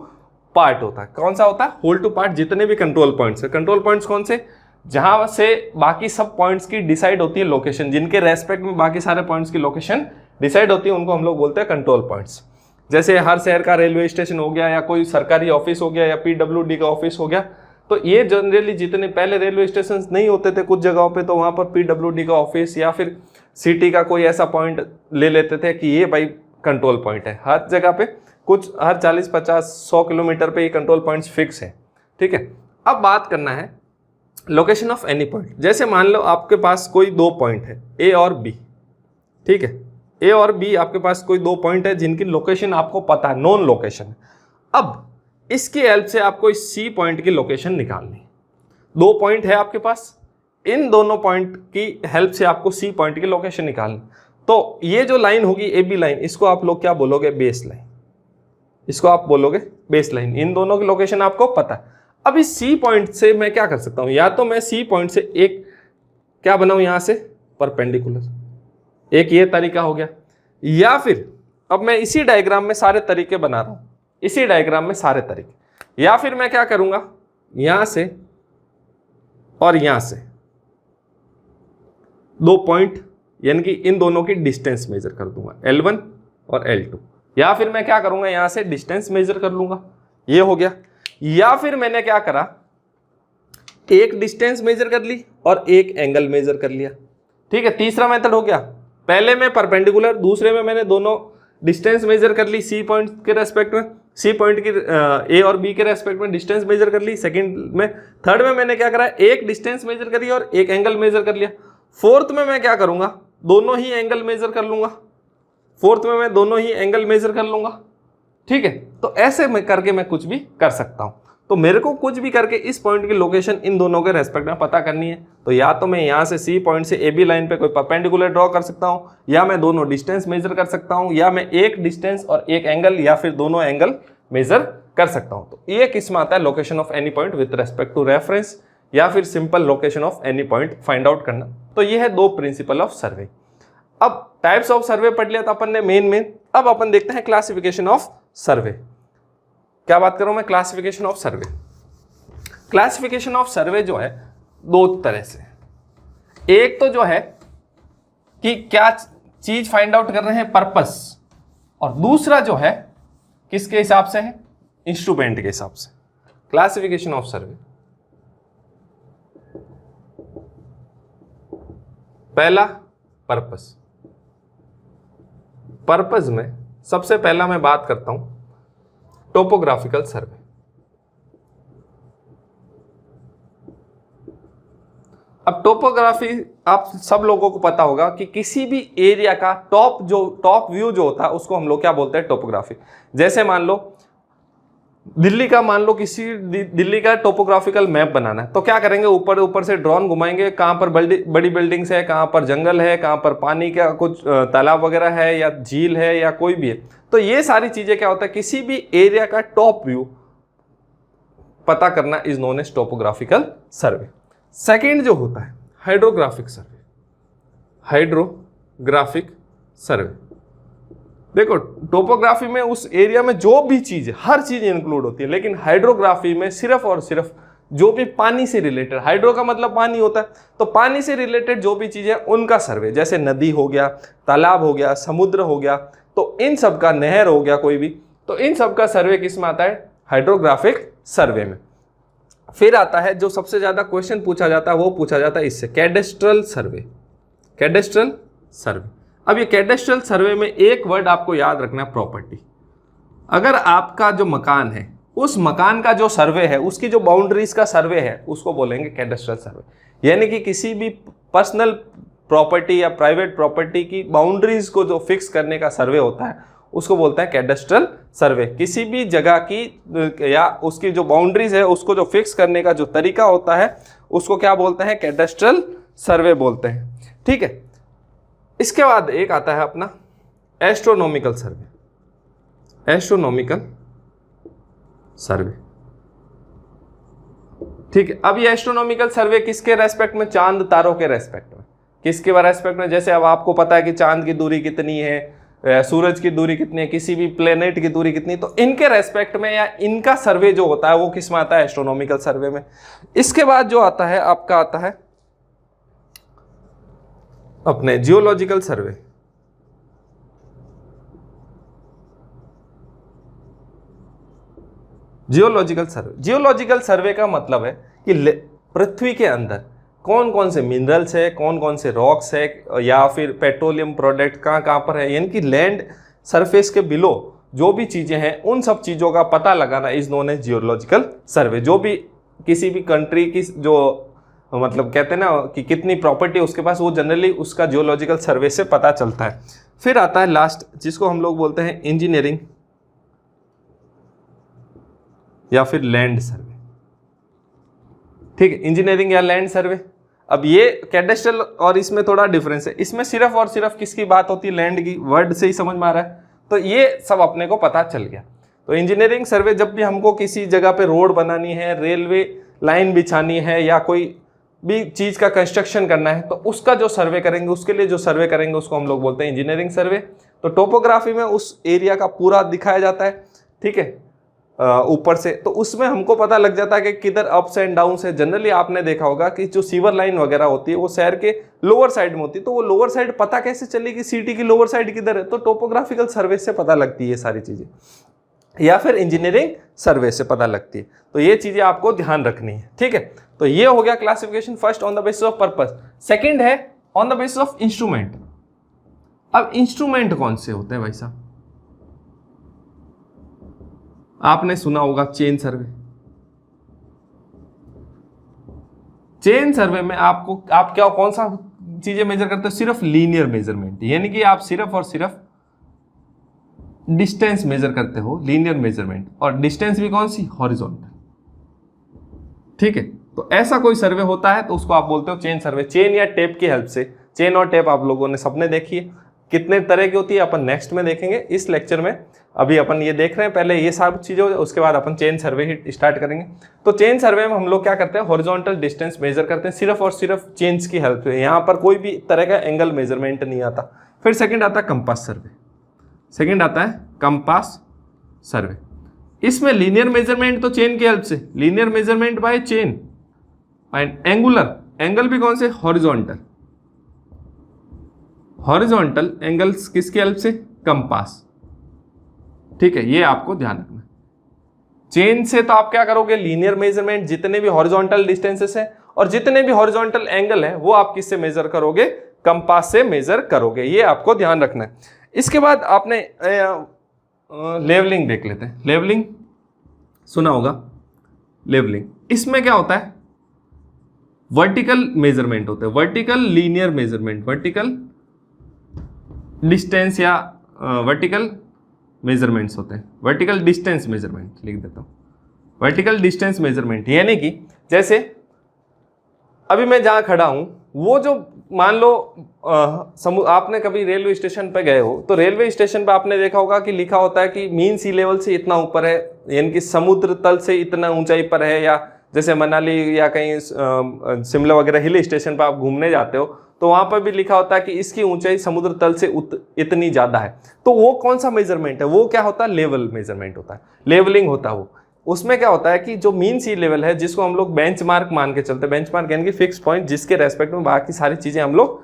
पार्ट होता है। कौन सा होता है, होल टू पार्ट। जितने भी कंट्रोल पॉइंट्स है, कंट्रोल पॉइंट्स कौन से, जहां से बाकी सब पॉइंट्स की डिसाइड होती है लोकेशन, जिनके रेस्पेक्ट में बाकी सारे पॉइंट्स की लोकेशन डिसाइड होती है, उनको हम लोग बोलते हैं कंट्रोल पॉइंट्स। जैसे हर शहर का रेलवे स्टेशन हो गया, या कोई सरकारी ऑफिस हो गया, या पीडब्ल्यूडी का ऑफिस हो गया, तो ये जनरली जितने पहले रेलवे स्टेशन नहीं होते थे कुछ जगहों पे, तो वहां पर पीडब्ल्यूडी का ऑफिस या फिर सिटी का कोई ऐसा पॉइंट ले लेते थे कि ये भाई कंट्रोल पॉइंट है। हर जगह पे कुछ हर 40-50-100 किलोमीटर पे ये कंट्रोल पॉइंट्स फिक्स है। ठीक है, अब बात करना है लोकेशन ऑफ एनी पॉइंट। जैसे मान लो आपके पास कोई दो पॉइंट है, ए और बी। ठीक है, ए और बी आपके पास कोई दो पॉइंट है जिनकी लोकेशन आपको पता है, नॉन लोकेशन। अब इसकी हेल्प से आपको इस सी पॉइंट की लोकेशन निकालनी। दो पॉइंट है आपके पास, इन दोनों पॉइंट की हेल्प से आपको सी पॉइंट की लोकेशन निकालनी। तो ये जो लाइन होगी ए बी लाइन, इसको आप लोग क्या बोलोगे, बेस लाइन। इसको आप बोलोगे बेस लाइन। इन दोनों की लोकेशन आपको पता है। अब इस सी पॉइंट से मैं क्या कर सकता हूं, या तो मैं सी पॉइंट से एक क्या बनाऊं, यहां से परपेंडिकुलर, एक ये तरीका हो गया, या फिर अब मैं इसी डायग्राम में सारे तरीके बना रहा हूं, इसी डायग्राम में सारे तरीके, या फिर मैं क्या करूंगा, यहां से और यहां से दो पॉइंट, यानी कि इन दोनों की डिस्टेंस मेजर कर दूंगा, L1 और L2। या फिर मैं क्या करूंगा, यहां से डिस्टेंस मेजर कर लूंगा, ये हो गया। या फिर मैंने क्या करा, एक डिस्टेंस मेजर कर ली और एक एंगल मेजर कर लिया। ठीक है, तीसरा मेथड हो गया, पहले में परपेंडिकुलर, दूसरे में मैंने दोनों डिस्टेंस मेजर कर ली सी पॉइंट के रेस्पेक्ट में, सी पॉइंट की ए और बी के रेस्पेक्ट में डिस्टेंस मेजर कर ली सेकंड में। थर्ड में मैंने क्या करा, एक डिस्टेंस मेजर करी और एक एंगल मेजर कर लिया। फोर्थ में मैं क्या करूंगा, दोनों ही एंगल मेजर कर लूंगा। फोर्थ में मैं दोनों ही एंगल मेजर कर लूंगा। ठीक है, तो ऐसे में करके मैं कुछ भी कर सकता हूं। तो मेरे को कुछ भी करके इस पॉइंट की लोकेशन इन दोनों के रेस्पेक्ट में पता करनी है। तो या तो मैं यहाँ से सी पॉइंट से ए बी लाइन पे कोई परपेंडिकुलर ड्रॉ कर सकता हूँ, या मैं दोनों डिस्टेंस मेजर कर सकता हूँ, या मैं एक डिस्टेंस और एक एंगल, या फिर दोनों एंगल मेजर कर सकता हूँ। तो ये किस में आता है, location of any point with respect to reference, या फिर simple location of any point find out करना। तो ये है दो प्रिंसिपल ऑफ सर्वे। अब टाइप्स ऑफ सर्वे पढ़ लिया था अपन ने मेन। अब अपन देखते हैं क्लासिफिकेशन ऑफ सर्वे। क्या बात करूं मैं, classification of survey. Classification of सर्वे जो है दो तरह से, एक तो जो है कि क्या चीज फाइंड आउट कर रहे हैं, पर्पस, और दूसरा जो है किसके हिसाब से है, इंस्ट्रूमेंट के हिसाब से। क्लासिफिकेशन ऑफ सर्वे, पहला पर्पस। पर्पस में सबसे पहला मैं बात करता हूं टोपोग्राफिकल सर्वे। अब टोपोग्राफी आप सब लोगों को पता होगा कि किसी भी एरिया का टॉप व्यू जो होता है उसको हम लोग क्या बोलते हैं, टोपोग्राफी। जैसे मान लो दिल्ली का मान लो दिल्ली का टोपोग्राफिकल मैप बनाना है, तो क्या करेंगे, ऊपर ऊपर से ड्रोन घुमाएंगे, कहाँ पर बड़ी बिल्डिंग्स है, कहाँ पर जंगल है, कहाँ पर पानी का कुछ तालाब वगैरह है या झील है या कोई भी है। तो ये सारी चीजें क्या होता है, किसी भी एरिया का टॉप व्यू पता करना is known as topographical survey. Second जो होता है हाइड्रोग्राफिक सर्वे। हाइड्रोग्राफिक सर्वे, देखो टोपोग्राफी में उस एरिया में जो भी चीज है हर चीज इंक्लूड होती है, लेकिन हाइड्रोग्राफी में सिर्फ और सिर्फ जो भी पानी से रिलेटेड, हाइड्रो का मतलब पानी होता है, तो पानी से रिलेटेड जो भी चीजें उनका सर्वे, जैसे नदी हो गया, तालाब हो गया, समुद्र हो गया, तो इन सब का, नहर हो गया कोई भी, तो इन सब का सर्वे किस में आता है, हाइड्रोग्राफिक सर्वे में। फिर आता है जो सबसे ज्यादा क्वेश्चन पूछा जाता है, वो पूछा जाता है इससे, कैडेस्ट्रल सर्वे। कैडेस्ट्रल सर्वे, अब ये कैडेस्ट्रल सर्वे में एक वर्ड आपको याद रखना है, प्रॉपर्टी। अगर आपका जो मकान है उस मकान का जो सर्वे है, उसकी जो बाउंड्रीज का सर्वे है, उसको बोलेंगे कैडेस्ट्रल सर्वे। यानी कि किसी भी पर्सनल प्रॉपर्टी या प्राइवेट प्रॉपर्टी की बाउंड्रीज को जो फिक्स करने का सर्वे होता है उसको बोलते हैं कैडेस्ट्रल सर्वे। किसी भी जगह की या उसकी जो बाउंड्रीज है उसको जो फिक्स करने का जो तरीका होता है उसको क्या बोलते हैं, कैडेस्ट्रल सर्वे बोलते हैं। ठीक है, इसके बाद एक आता है अपना एस्ट्रोनॉमिकल सर्वे। एस्ट्रोनॉमिकल सर्वे, ठीक है। अब ये एस्ट्रोनॉमिकल सर्वे किसके रेस्पेक्ट में, चांद तारों के रेस्पेक्ट में। किसके रेस्पेक्ट में, जैसे अब आपको पता है कि चांद की दूरी कितनी है, सूरज की दूरी कितनी है, किसी भी प्लेनेट की दूरी कितनी, तो इनके रेस्पेक्ट में या इनका सर्वे जो होता है वो किस में आता है, एस्ट्रोनॉमिकल सर्वे में। इसके बाद जो आता है आपका आता है अपने जियोलॉजिकल सर्वे। जियोलॉजिकल सर्वे, जियोलॉजिकल सर्वे का मतलब है कि पृथ्वी के अंदर कौन कौन से मिनरल्स है, कौन कौन से रॉक्स है, या फिर पेट्रोलियम प्रोडक्ट कहाँ कहाँ पर है, यानी कि लैंड सरफेस के बिलो जो भी चीजें हैं उन सब चीजों का पता लगाना इज नोन एज जियोलॉजिकल सर्वे। जो भी किसी भी कंट्री की जो मतलब कहते हैं ना कि कितनी प्रॉपर्टी उसके पास, वो जनरली उसका जियोलॉजिकल सर्वे से पता चलता है। फिर आता है लास्ट, जिसको हम लोग बोलते हैं इंजीनियरिंग या फिर लैंड सर्वे। ठीक है, इंजीनियरिंग या लैंड सर्वे। अब ये कैडेस्ट्रल और इसमें थोड़ा डिफरेंस है, इसमें सिर्फ और सिर्फ किसकी बात होती है, लैंड की। वर्ड से ही समझ में आ रहा है, तो ये सब अपने को पता चल गया। तो इंजीनियरिंग सर्वे, जब भी हमको किसी जगह पे रोड बनानी है, रेलवे लाइन बिछानी है या कोई भी चीज का कंस्ट्रक्शन करना है, तो उसका जो सर्वे करेंगे, उसके लिए जो सर्वे करेंगे उसको हम लोग बोलते हैं इंजीनियरिंग सर्वे। तो टोपोग्राफी में उस एरिया का पूरा दिखाया जाता है, ठीक है, ऊपर से, तो उसमें हमको पता लग जाता है कि किधर अप्स एंड डाउन्स है। जनरली आपने देखा होगा कि जो सीवर लाइन वगैरह होती है वो शहर के लोअर साइड में होती है, तो वो लोअर साइड पता कैसे चलेगी सिटी की लोअर साइड किधर है, तो टोपोग्राफिकल सर्वे से पता लगती है ये सारी चीजें, या फिर इंजीनियरिंग सर्वे से पता लगती है। तो ये चीजें आपको ध्यान रखनी है, ठीक है। तो ये हो गया classification first on the basis of purpose. Second है on the basis of instrument. अब इंस्ट्रूमेंट कौन से होते हैं भाई साहब, आपने सुना होगा चेन सर्वे। चेन सर्वे में आपको आप क्या कौन सा चीजें मेजर करते हो, सिर्फ लीनियर मेजरमेंट, यानी कि आप सिर्फ और सिर्फ डिस्टेंस मेजर करते हो, लीनियर मेजरमेंट, और डिस्टेंस भी कौन सी, हॉरिजॉन्टल। ठीक है, तो ऐसा कोई सर्वे होता है तो उसको आप बोलते हो चेन सर्वे। चेन या टेप की हेल्प से, चेन और टेप आप लोगों ने सबने देखी है, कितने तरह की होती है अपन नेक्स्ट में देखेंगे। इस लेक्चर में अभी अपन ये देख रहे हैं, पहले ये सब चीजें, उसके बाद अपन चेन सर्वे ही स्टार्ट करेंगे। तो चेन सर्वे में हम लोग क्या करते हैं, हॉरिजॉन्टल डिस्टेंस मेजर करते हैं सिर्फ और सिर्फ चेन्स की हेल्प से। यहाँ पर कोई भी तरह का एंगल मेजरमेंट नहीं आता। फिर सेकंड आता है कंपास सर्वे। सेकंड आता है कंपास सर्वे। इसमें लीनियर मेजरमेंट तो चेन की हेल्प से, linear measurement by chain, and angular, angle भी कौन से, हॉरिजॉन्टल। हॉरिजॉन्टल एंगल्स किसकी हेल्प से, कंपास। ठीक है, ये आपको ध्यान रखना। चेन से तो आप क्या करोगे, लीनियर मेजरमेंट, जितने भी हॉरिजॉन्टल डिस्टेंसेस हैं और जितने भी हॉरिजॉन्टल एंगल है वो आप किससे मेजर करोगे, कंपास से मेजर करोगे। ये आपको ध्यान रखना है। इसके बाद आपने लेवलिंग देख लेते हैं। लेवलिंग सुना होगा, लेवलिंग, इसमें क्या होता है, वर्टिकल मेजरमेंट होते हैं, vertical linear measurement, vertical distance या वर्टिकल मेजरमेंट्स होते हैं, वर्टिकल डिस्टेंस मेजरमेंट लिख देता हूँ। वर्टिकल डिस्टेंस मेजरमेंट यानी कि जैसे अभी मैं जहाँ खड़ा हूँ, वो जो मान लो आपने कभी रेलवे स्टेशन पे गए हो तो रेलवे स्टेशन पे आपने देखा होगा कि लिखा होता है कि मीन सी लेवल से इतना ऊपर है, यानी कि समुद्र तल से इतना ऊंचाई पर है। या जैसे मनाली या कहीं शिमला वगैरह हिल स्टेशन पर आप घूमने जाते हो तो वहां पर भी लिखा होता है कि इसकी ऊंचाई समुद्र तल से इतनी ज्यादा है। तो वो कौन सा मेजरमेंट है? वो क्या होता है? लेवल मेजरमेंट होता है, लेवलिंग होता है वो। उसमें क्या होता है कि जो मीन सी लेवल है, जिसको हम लोग बेंचमार्क मान के चलते हैं, बेंचमार्क यानी कि फिक्स पॉइंट जिसके रेस्पेक्ट में बाकी सारी चीजें हम लोग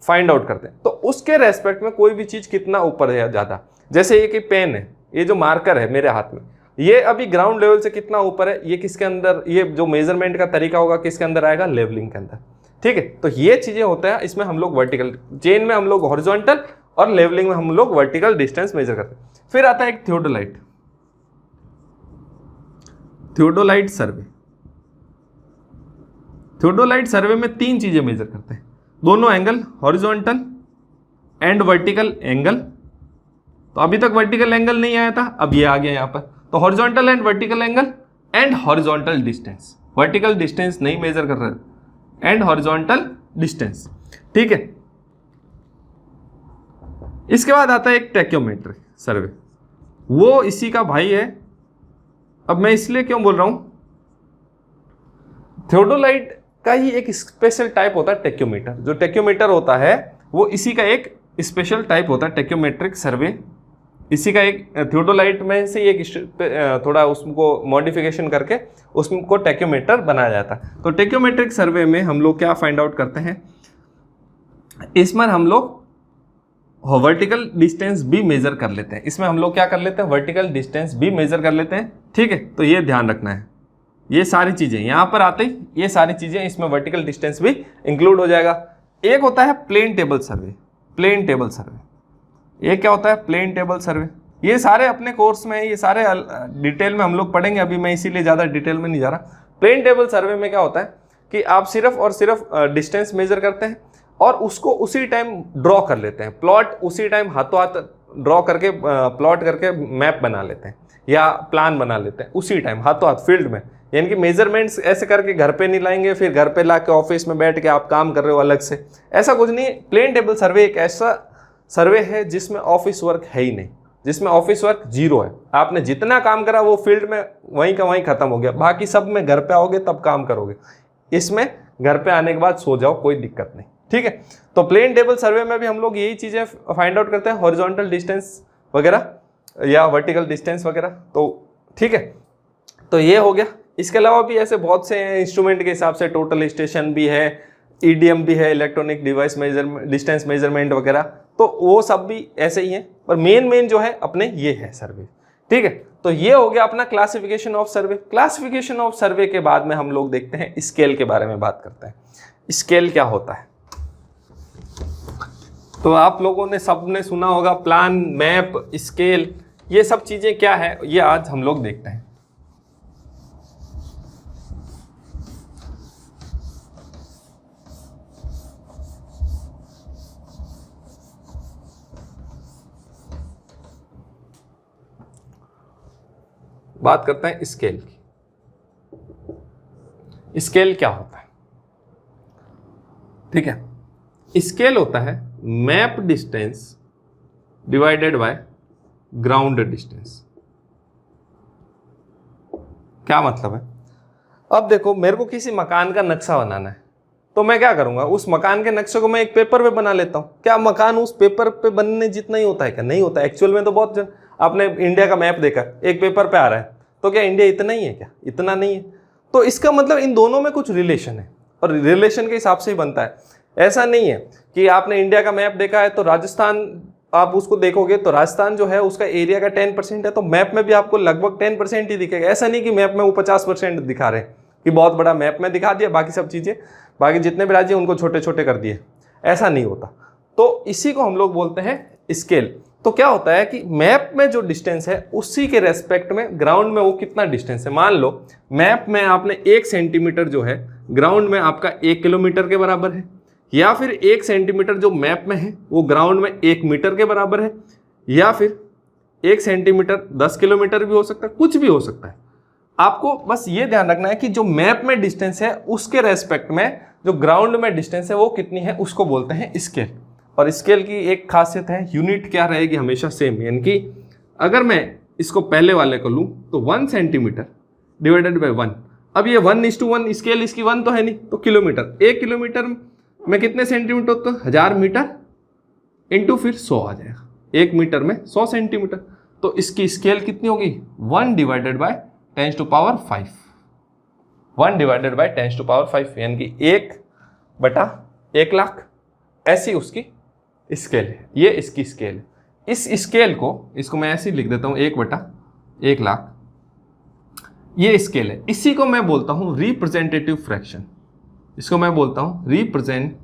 फाइंड आउट करते हैं, तो उसके रेस्पेक्ट में कोई भी चीज कितना ऊपर है ज्यादा। जैसे ये कि पेन है, ये जो मार्कर है मेरे हाथ में, ये अभी ग्राउंड लेवल से कितना ऊपर है, ये किसके अंदर, ये जो मेजरमेंट का तरीका होगा किसके अंदर आएगा? लेवलिंग के अंदर। ठीक है, तो ये चीजें होता है, इसमें हम लोग वर्टिकल चेन में हम लोग हॉरिजॉन्टल और लेवलिंग में हम लोग वर्टिकल डिस्टेंस मेजर करते हैं। फिर आता है एक थियोडोलाइट, थियोडोलाइट सर्वे। थियोडोलाइट सर्वे में 3 चीजें मेजर करते हैं, दोनों angle, horizontal and vertical angle. तो अभी तक वर्टिकल एंगल नहीं आया था, अब ये आ गया यहां पर। तो horizontal and vertical angle and horizontal distance, vertical distance नहीं मेजर कर रहे, एंड हॉरिजॉन्टल डिस्टेंस। ठीक है, इसके बाद आता है एक टेक्योमेट्रिक सर्वे, वो इसी का भाई है। अब मैं इसलिए क्यों बोल रहा हूं, थियोडोलाइट का ही एक स्पेशल टाइप होता है टेक्योमीटर। जो टेक्योमीटर होता है वो इसी का एक स्पेशल टाइप होता है, टेक्योमेट्रिक सर्वे इसी का एक, थियोडोलाइट में से एक थोड़ा उसको मॉडिफिकेशन करके उसको टेक्योमीटर बनाया जाता है। तो टेक्योमेट्रिक सर्वे में हम लोग क्या फाइंड आउट करते हैं, इसमें हम लोग वर्टिकल डिस्टेंस भी मेजर कर लेते हैं। इसमें हम लोग क्या कर लेते हैं, वर्टिकल डिस्टेंस भी मेजर कर लेते हैं। ठीक है, तो ये ध्यान रखना है, ये सारी चीजें यहां पर आते ही ये सारी चीजें इसमें वर्टिकल डिस्टेंस भी इंक्लूड हो जाएगा। एक होता है plane table survey, plane table survey. ये क्या होता है? Plane table survey. ये सारे अपने कोर्स में, ये सारे डिटेल में हम लोग पढ़ेंगे, अभी मैं इसीलिए ज़्यादा डिटेल में नहीं जा रहा। प्लेन टेबल सर्वे में क्या होता है कि आप सिर्फ और सिर्फ डिस्टेंस मेजर करते हैं और उसको उसी टाइम ड्रॉ कर लेते हैं, प्लॉट उसी टाइम हाथों हाथ ड्रॉ करके प्लॉट करके मैप बना लेते हैं या प्लान बना लेते हैं उसी टाइम हाथों हाथ फील्ड में। यानी कि मेजरमेंट्स ऐसे करके घर पे नहीं लाएंगे, फिर घर पे ला के ऑफिस में बैठ के आप काम कर रहे हो अलग से, ऐसा कुछ नहीं। प्लेन टेबल सर्वे एक ऐसा सर्वे है जिसमें ऑफिस वर्क है ही नहीं, जिसमें ऑफिस वर्क जीरो है। आपने जितना काम करा वो फील्ड में वहीं का वहीं खत्म हो गया, बाकी सब में घर पे आओगे तब काम करोगे। इसमें घर पे आने के बाद सो जाओ, कोई दिक्कत नहीं। ठीक है, तो प्लेन टेबल सर्वे में भी हम लोग यही चीजें फाइंड आउट करते हैं, हॉरिजॉन्टल डिस्टेंस वगैरह या वर्टिकल डिस्टेंस वगैरह। तो ठीक है, तो ये हो गया। इसके अलावा भी ऐसे बहुत से इंस्ट्रूमेंट के हिसाब से टोटल स्टेशन भी है, ईडीएम भी है, electronic device measurement, distance measurement वगैरह, तो वो सब भी ऐसे ही है। पर मेन जो है अपने ये है सर्वे। ठीक है, तो ये हो गया अपना classification of survey. Classification of सर्वे के बाद में हम लोग देखते हैं स्केल के बारे में बात करते हैं। स्केल क्या होता है? तो आप लोगों ने सबने सुना होगा प्लान, मैप, स्केल, ये सब चीजें क्या है ये आज हम लोग देखते हैं। बात करते हैं स्केल की। स्केल क्या होता है? ठीक है, स्केल होता है map distance divided by ground distance. क्या मतलब है? अब देखो, मेरे को किसी मकान का नक्शा बनाना है, तो मैं क्या करूंगा, उस मकान के नक्शे को मैं एक पेपर पे बना लेता हूं। क्या मकान उस पेपर पे बनने जितना ही होता है? क्या नहीं होता? एक्चुअल में तो बहुत आपने इंडिया का मैप देखा, एक पेपर पे आ रहा है, तो क्या इंडिया इतना ही है? क्या इतना नहीं है? तो इसका मतलब इन दोनों में कुछ रिलेशन है और रिलेशन के हिसाब से ही बनता है। ऐसा नहीं है कि आपने इंडिया का मैप देखा है तो राजस्थान आप उसको देखोगे तो राजस्थान जो है उसका एरिया का 10% है, तो मैप में भी आपको लगभग 10% ही दिखेगा। ऐसा नहीं कि मैप में वो 50% दिखा रहे हैं कि बहुत बड़ा मैप में दिखा दिया, बाकी सब चीजें, बाकी जितने भी राज्य उनको छोटे छोटे कर दिए, ऐसा नहीं होता। तो इसी को हम लोग बोलते हैं स्केल। तो क्या होता है कि मैप में जो डिस्टेंस है उसी के रेस्पेक्ट में ग्राउंड में वो कितना डिस्टेंस है। मान लो मैप में आपने 1 सेंटीमीटर जो है ग्राउंड में आपका 1 किलोमीटर के बराबर है, या फिर 1 सेंटीमीटर जो मैप में है वो ग्राउंड में 1 मीटर के बराबर है, या फिर 1 सेंटीमीटर 10 किलोमीटर भी हो सकता है, कुछ भी हो सकता है। आपको बस ये ध्यान रखना है कि जो मैप में डिस्टेंस है उसके रेस्पेक्ट में जो ग्राउंड में डिस्टेंस है वो कितनी है, उसको बोलते हैं स्केल। और स्केल की एक खासियत है, यूनिट क्या रहेगी, हमेशा सेम। यानी कि अगर मैं इसको पहले वाले को लूं तो 1 सेंटीमीटर डिवाइडेड बाय 1। अब ये 1:1 स्केल इसकी 1 तो है नहीं, तो किलोमीटर, 1 किलोमीटर में कितने सेंटीमीटर होते हैं, 1000 मीटर इंटू फिर 100 आ जाएगा। 1 मीटर में 100 सेंटीमीटर, तो इसकी स्केल कितनी होगी, 1 डिवाइडेड बाय 10⁵। 1 डिवाइडेड बाय 10⁵, यानी कि 1/1 लाख, ऐसी उसकी स्केल है। ये इसकी स्केल है। इस स्केल को, इसको मैं ऐसे ही लिख देता हूं, 1/1 लाख, ये स्केल है। इसी को मैं बोलता हूं रिप्रेजेंटेटिव फ्रैक्शन। इसको मैं बोलता हूं रिप्रेजेंटेटिव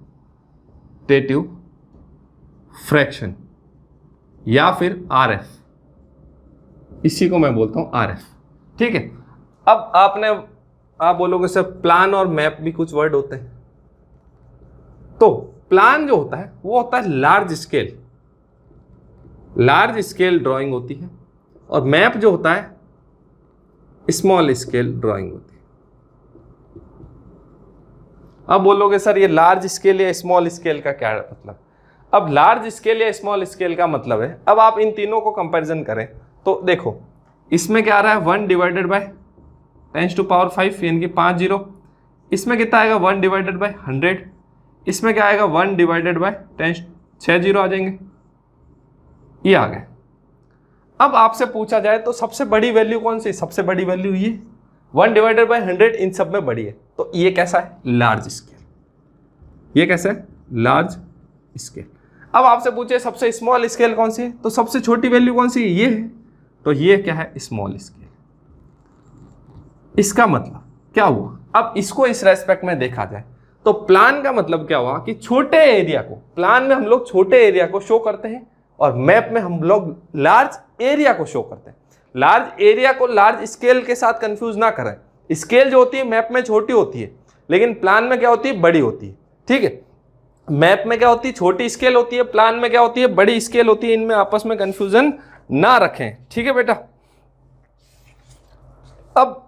फ्रैक्शन या फिर RF। इसी को मैं बोलता हूं RF, ठीक है। अब आप बोलोगे सर प्लान और मैप भी कुछ वर्ड होते हैं। तो प्लान जो होता है वो होता है large scale, large scale drawing होती है, और मैप जो होता है स्मॉल स्केल ड्राइंग होती है। अब बोलोगे सर ये लार्ज स्केल या स्मॉल स्केल का क्या मतलब। अब लार्ज स्केल या स्मॉल स्केल का मतलब है, अब आप इन तीनों को कंपैरिजन करें तो देखो इसमें क्या आ रहा है, 1 डिवाइडेड बाय 10⁵, यानी कि 5 जीरो। इसमें कितना आएगा, 1 डिवाइडेड बाय 100। इसमें क्या आएगा, 1 डिवाइडेड बाय 10, 6 जीरो आ जाएंगे, ये आ गए। अब आपसे पूछा जाए तो सबसे बड़ी वैल्यू कौन सी, सबसे बड़ी वैल्यू ये 1 डिवाइडेड बाय 100 इन सब में बड़ी है, तो ये कैसा है, लार्ज स्केल। ये कैसा है, लार्ज स्केल। अब आपसे पूछे सबसे स्मॉल स्केल कौन सी है, तो सबसे छोटी वैल्यू कौन सी है, ये है, तो ये क्या है, स्मॉल स्केल। इसका मतलब क्या हुआ, अब इसको इस रेस्पेक्ट में देखा जाए तो प्लान का मतलब क्या हुआ कि छोटे एरिया को, प्लान में हम लोग छोटे एरिया को शो करते हैं और मैप में हम लोग लार्ज एरिया को शो करते हैं। लार्ज एरिया को लार्ज स्केल के साथ कंफ्यूज ना करें। स्केल जो होती है मैप में छोटी होती है, लेकिन प्लान में क्या होती है, बड़ी होती है, ठीक है। मैप में क्या होती है, छोटी स्केल होती है, प्लान में क्या होती है, बड़ी स्केल होती है। इनमें आपस में कंफ्यूजन ना रखें, ठीक है बेटा। अब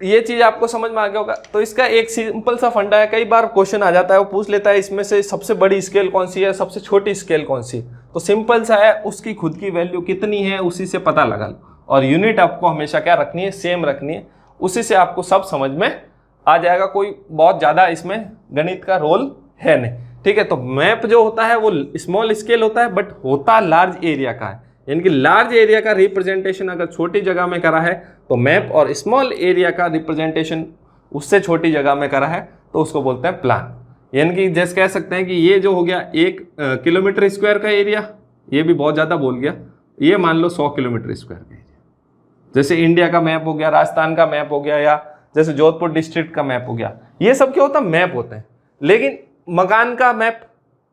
ये चीज आपको समझ में आ गया होगा। तो इसका एक सिंपल सा फंडा है, कई बार क्वेश्चन आ जाता है, वो पूछ लेता है इसमें से सबसे बड़ी स्केल कौन सी है, सबसे छोटी स्केल कौन सी। तो सिंपल सा है, उसकी खुद की वैल्यू कितनी है उसी से पता लगा लो, और यूनिट आपको हमेशा क्या रखनी है, सेम रखनी है। उसी से आपको सब समझ में आ जाएगा, कोई बहुत ज्यादा इसमें गणित का रोल है नहीं, ठीक है। तो मैप जो होता है वो स्मॉल स्केल होता है, बट होता लार्ज एरिया का है। यानी कि लार्ज एरिया का रिप्रेजेंटेशन अगर छोटी जगह में करा है तो मैप, और स्मॉल एरिया का रिप्रेजेंटेशन उससे छोटी जगह में करा है तो उसको बोलते हैं प्लान। यानी कि जैसे कह सकते हैं कि ये जो हो गया 1 किलोमीटर स्क्वायर का एरिया, ये भी बहुत ज़्यादा बोल गया, ये मान लो 100 किलोमीटर स्क्वायर का एरिया। जैसे इंडिया का मैप हो गया, राजस्थान का मैप हो गया, या जैसे जोधपुर डिस्ट्रिक्ट का मैप हो गया, ये सब क्या होता है, मैप होते हैं। लेकिन मकान का मैप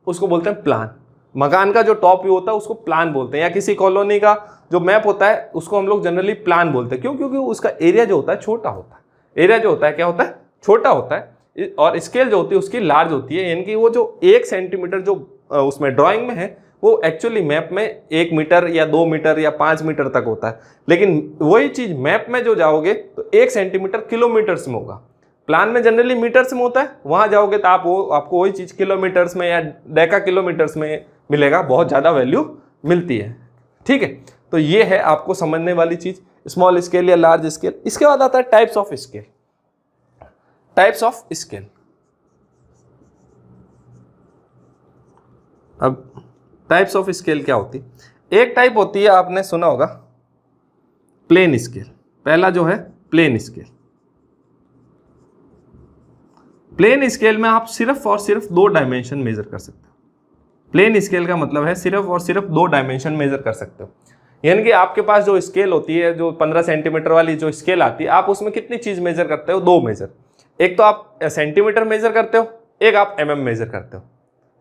उसको बोलते हैं प्लान। मकान का जो टॉप व्यू होता है उसको प्लान बोलते हैं, या किसी कॉलोनी का जो मैप होता है उसको हम लोग जनरली प्लान बोलते हैं। क्यों? क्योंकि उसका एरिया जो होता है छोटा होता है। एरिया जो होता है क्या होता है, छोटा होता है, और स्केल जो होती है उसकी लार्ज होती है। यानी कि वो जो 1 सेंटीमीटर जो उसमें ड्राइंग में है वो एक्चुअली मैप में 1 मीटर या 2 मीटर या 5 मीटर तक होता है। लेकिन वही चीज मैप में जो जाओगे तो 1 सेंटीमीटर किलोमीटर्स में होगा। प्लान में जनरली मीटर्स में होता है, वहां जाओगे तो आपको वही चीज किलोमीटर्स में या डेका किलोमीटर्स में मिलेगा, बहुत ज्यादा वैल्यू मिलती है, ठीक है। तो ये है आपको समझने वाली चीज, स्मॉल स्केल या लार्ज स्केल। इसके बाद आता है types of scale. Types of scale, अब टाइप्स ऑफ स्केल क्या होती है। एक टाइप होती है, आपने सुना होगा, प्लेन स्केल। पहला जो है प्लेन स्केल। प्लेन स्केल में आप सिर्फ और सिर्फ 2 डायमेंशन मेजर कर सकते हो। प्लेन स्केल का मतलब है सिर्फ और सिर्फ 2 डायमेंशन मेजर कर सकते हो। यानी कि आपके पास जो स्केल होती है, जो 15 सेंटीमीटर वाली जो स्केल आती है, आप उसमें कितनी चीज मेजर करते हो, 2 मेजर। एक तो आप सेंटीमीटर मेजर करते हो, एक आप mm मेजर करते हो,